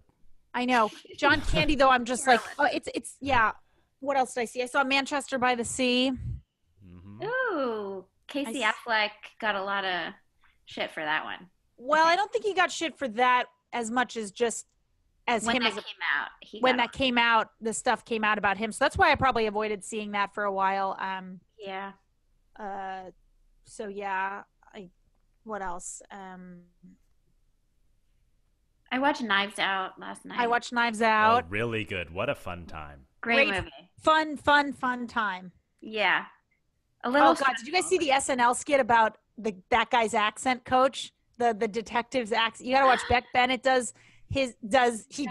I know. John Candy, though, I'm just like, oh, it's yeah. What else did I see? I saw Manchester by the Sea. Mm-hmm. Ooh, Casey Affleck got a lot of shit for that one. Well, I don't think he got shit for that as much as just as when him that as came out. When that came out, the stuff came out about him. So that's why I probably avoided seeing that for a while. Yeah. So yeah, what else? I watched Knives Out last night. I watched Knives Out. Oh, really good. What a fun time. Great movie. Fun time. Yeah. Oh God, did you guys see the SNL skit about that guy's accent coach? The detective's accent. You gotta watch. Beck Bennett he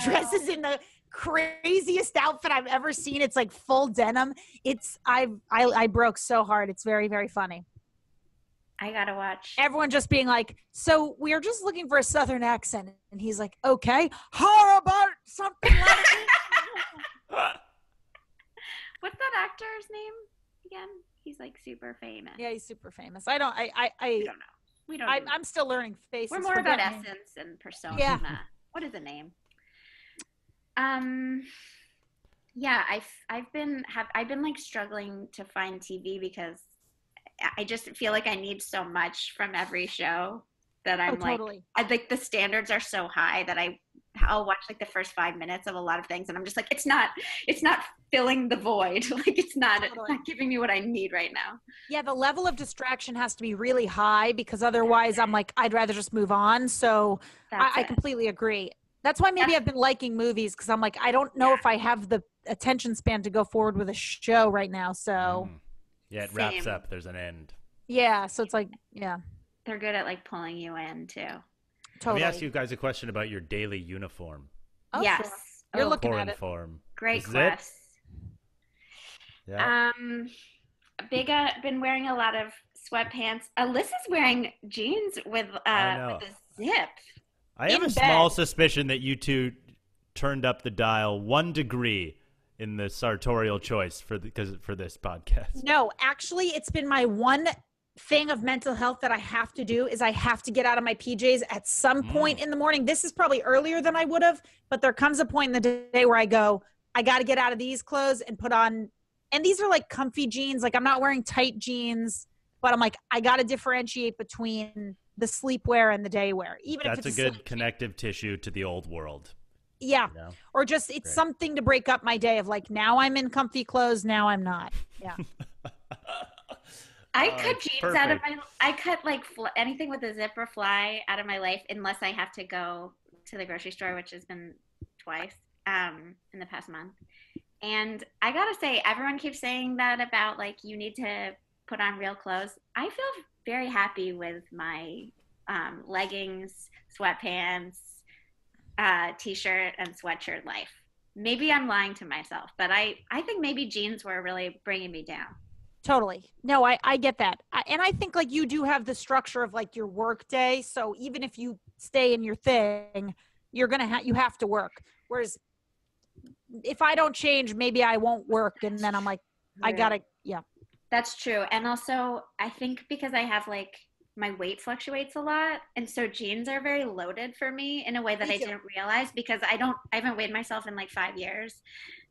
dresses in the craziest outfit I've ever seen. It's like full denim. I broke so hard. It's very, very funny. I gotta watch. Everyone just being like, so we are just looking for a Southern accent. And he's like, okay, how about something like What's that actor's name again? He's like super famous. Yeah, he's super famous. I don't know. I'm still learning faces. We're more about essence and persona. Yeah. What is the name? Yeah, I've been like struggling to find TV because I just feel like I need so much from every show that I'm totally. I like the standards are so high that I'll watch like the first 5 minutes of a lot of things and I'm just like it's not filling the void. Like it's not giving me what I need right now. Yeah, the level of distraction has to be really high because otherwise I'm like I'd rather just move on. So I completely agree. That's why maybe I've been liking movies because I'm like I don't know if I have the attention span to go forward with a show right now. So yeah, it wraps up. There's an end. Yeah, so it's like they're good at like pulling you in too. Totally. Let me ask you guys a question about your daily uniform. Oh, yes. Sure. You're looking at it. Great quest. Yeah. Been wearing a lot of sweatpants. Alyssa's wearing jeans with a zip. I have a small suspicion that you two turned up the dial 1 degree in the sartorial choice for this podcast. No, actually, it's been my one thing of mental health that I have to do is I have to get out of my PJs at some point in the morning. This is probably earlier than I would have, but there comes a point in the day where I go, I got to get out of these clothes and put on, and these are like comfy jeans. Like I'm not wearing tight jeans, but I'm like, I got to differentiate between the sleepwear and the day wear. Even That's if it's a good connective tissue to the old world. Yeah. You know? Or just it's something to break up my day of like, now I'm in comfy clothes, now I'm not. Yeah. I cut jeans out of I cut like anything with a zipper fly out of my life unless I have to go to the grocery store, which has been twice in the past month. And I gotta say, everyone keeps saying that about like you need to put on real clothes. I feel very happy with my leggings, sweatpants, t-shirt, and sweatshirt life. Maybe I'm lying to myself, but I think maybe jeans were really bringing me down. Totally. No, I get that. And I think like you do have the structure of like your work day. So even if you stay in your thing, you're going to you have to work. Whereas if I don't change, maybe I won't work. And then I'm like, I got to, That's true. And also I think because I have like my weight fluctuates a lot. And so jeans are very loaded for me in a way that I didn't realize because I haven't weighed myself in like 5 years.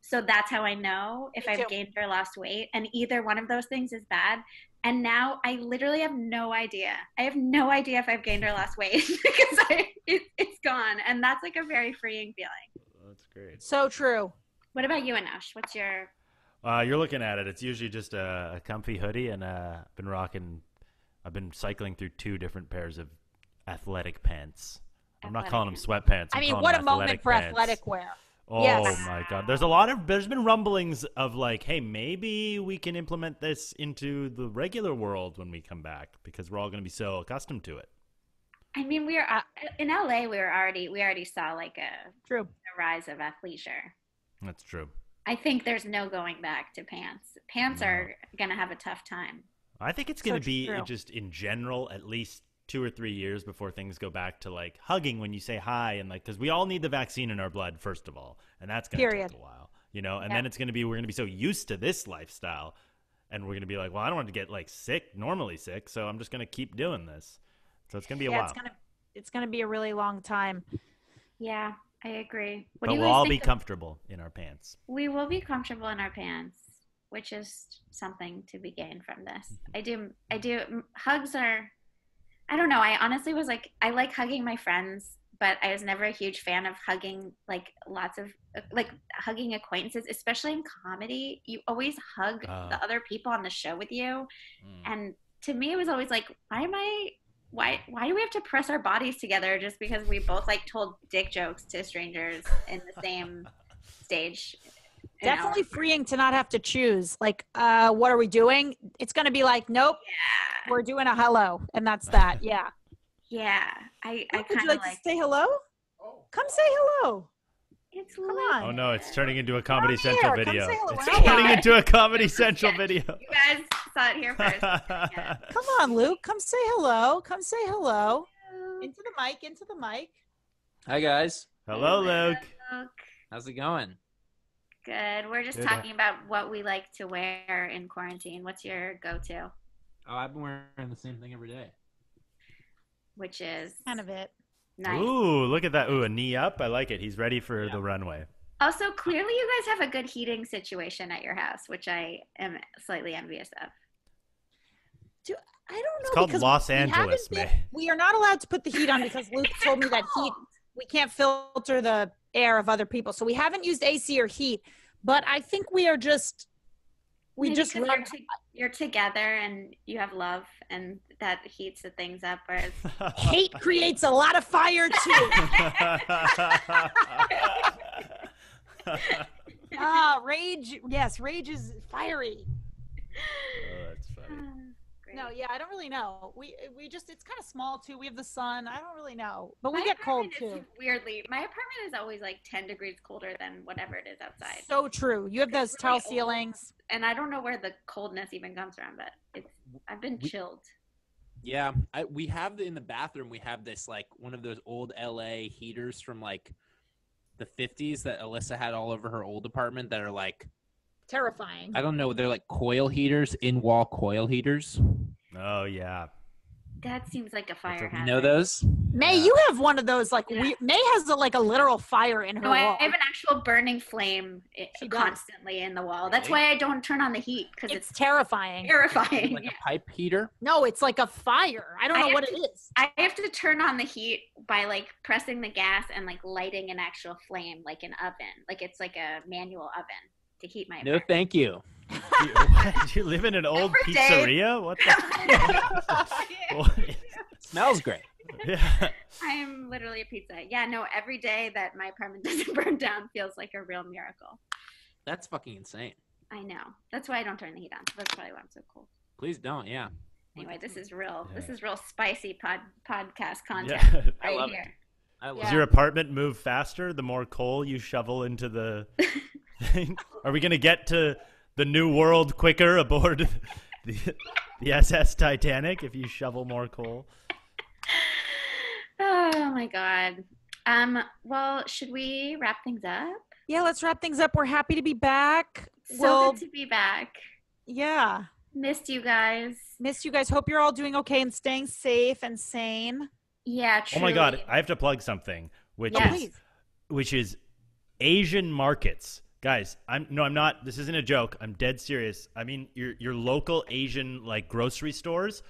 So that's how I know if I've gained or lost weight. And either one of those things is bad. And now I literally have no idea. I have no idea if I've gained or lost weight because it's gone. And that's like a very freeing feeling. That's great. So true. What about you, Anosh? What's your... You're looking at it. It's usually just a comfy hoodie, and I've been cycling through 2 different pairs of athletic pants. I'm not calling them sweatpants. I mean, what a moment for athletic wear. Oh my God. There's been rumblings of like, hey, maybe we can implement this into the regular world when we come back because we're all going to be so accustomed to it. I mean, we are in LA. We already saw like a rise of athleisure. That's true. I think there's no going back to pants. Pants are going to have a tough time. I think it's going to be just in general at least 2 or 3 years before things go back to like hugging when you say hi and like because we all need the vaccine in our blood first of all, and that's going to take a while, you know. And then we're going to be so used to this lifestyle, and we're going to be like, well, I don't want to get like normally sick, so I'm just going to keep doing this. So it's going to be a while. It's going to be a really long time. Yeah, I agree. But we'll all be comfortable in our pants. We will be comfortable in our pants, which is something to be gained from this. I do. Hugs are. I don't know. I honestly was like, I like hugging my friends, but I was never a huge fan of hugging like hugging acquaintances, especially in comedy. You always hug the other people on the show with you. And to me, it was always like, why do we have to press our bodies together just because we both like told dick jokes to strangers in the same stage? Definitely freeing to not have to choose. Like, what are we doing? It's going to be like, nope, we're doing a hello. And that's that. Yeah. Yeah. I kind of like to say hello? Come say hello. It's Come on. Oh no, it's turning into a Comedy Central video. It's turning into a Comedy Central video. You guys saw it here first. Yeah. Come on, Luke. Come say hello. Come say hello. Into the mic. Hi, guys. Hello, Luke. How's it going? Good. We're just talking about what we like to wear in quarantine. What's your go-to? Oh, I've been wearing the same thing every day. Which is kind of it. Nice. Ooh, look at that. Ooh, a knee up. I like it. He's ready for the runway. Also, clearly you guys have a good heating situation at your house, which I am slightly envious of. I don't know. It's called Los Angeles, man. We are not allowed to put the heat on because Luke told me that we can't filter the air of other people. So we haven't used AC or heat, but I think we are just, you're together and you have love and that heats the things up. Whereas hate creates a lot of fire too. Rage. Yes. Rage is fiery. Oh, that's funny. No, yeah, I don't really know. We just, it's kind of small too. We have the sun. I don't really know, but we get cold too. Weirdly, my apartment is always like 10 degrees colder than whatever it is outside. So true. You have those tall ceilings, and I don't know where the coldness even comes from, but I've been chilled. Yeah, we have in the bathroom. We have this like one of those old LA heaters from like the 50s that Alyssa had all over her old apartment that are like terrifying. I don't know. They're like coil heaters, in-wall coil heaters. Oh, yeah. That seems like a fire hazard. You know those? May, you have one of those, like, May has a literal fire in her wall. I have an actual burning flame constantly in the wall. That's why I don't turn on the heat, because it's terrifying. Terrifying. Like a pipe heater? No, it's like a fire. I don't know what it is. I have to turn on the heat by, like, pressing the gas and, like, lighting an actual flame, like an oven. Like, it's like a manual oven to heat my No, thank you. Do you live in an old pizzeria? What the? Smells great. Yeah. I'm literally a pizza. Yeah, no, every day that my apartment doesn't burn down feels like a real miracle. That's fucking insane. I know. That's why I don't turn the heat on. That's probably why I'm so cold. Please don't, yeah. Anyway, this is real. Yeah. This is real spicy podcast content right here. Does your apartment move faster the more coal you shovel into the thing? Are we going to get to the new world quicker aboard the SS Titanic if you shovel more coal? Oh my God. Well, should we wrap things up? Yeah, let's wrap things up. We're happy to be back. Good to be back. Yeah. Missed you guys. Hope you're all doing okay and staying safe and sane. Yeah, truly. Oh my God, I have to plug something, which is Asian markets. Guys, I'm not. This isn't a joke. I'm dead serious. I mean, your local Asian like grocery stores.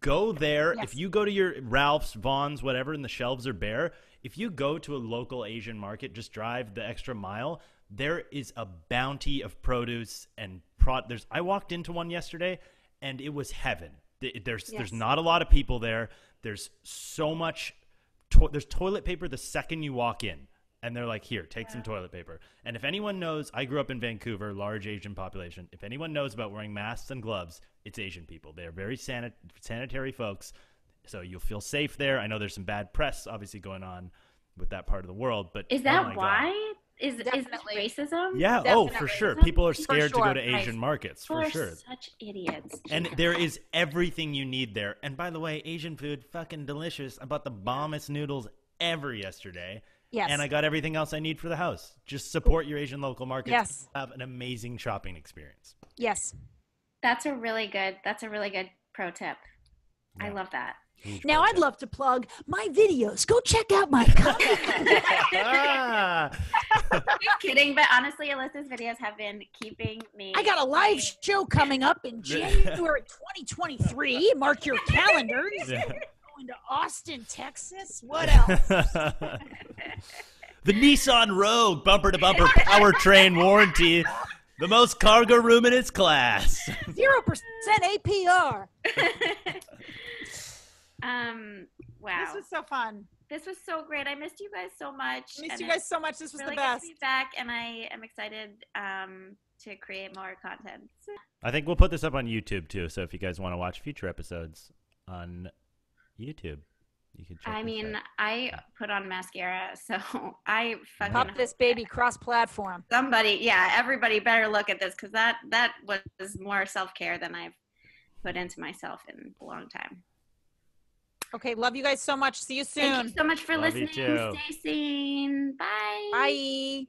Go there. Yes. If you go to your Ralph's, Vaughn's, whatever, and the shelves are bare. If you go to a local Asian market, just drive the extra mile. There is a bounty of produce and I walked into one yesterday, and it was heaven. There's not a lot of people there. There's so much. There's toilet paper the second you walk in. And they're like, here, take some toilet paper. And if anyone knows, I grew up in Vancouver, large Asian population. If anyone knows about wearing masks and gloves, it's Asian people. They're very sanitary folks, so you'll feel safe there. I know there's some bad press, obviously, going on with that part of the world. But is that why? Is this racism? Yeah, Definitely for sure. racism? People are scared to go to Asian markets, People for sure. Such idiots. And there is everything you need there. And by the way, Asian food, fucking delicious. I bought the bombest noodles ever yesterday. Yes. And I got everything else I need for the house. Just support your Asian local markets. Yes. Have an amazing shopping experience. Yes. That's a really good pro tip. Yeah. I love that. Huge Now pro I'd tip. love to plug my videos. Go check out my content. Ah. Are you kidding? But honestly, Alyssa's videos have been keeping me. I got a live show coming up in January 2023. Mark your calendars. Yeah. Going to Austin, Texas. What else? The Nissan Rogue bumper-to-bumper powertrain warranty. The most cargo room in its class. 0% APR. Wow. This was so fun. This was so great. I missed you guys so much. Missed and you guys so much. This was really the best. good to be back, and I am excited to create more content. I think we'll put this up on YouTube, too. So if you guys want to watch future episodes on YouTube, you can check this out. I put on mascara, so I fucking Pop this baby cross-platform. everybody better look at this, because that was more self-care than I've put into myself in a long time. Okay, love you guys so much. See you soon. Thank you so much for Love you listening. too. Stay sane. Bye. Bye.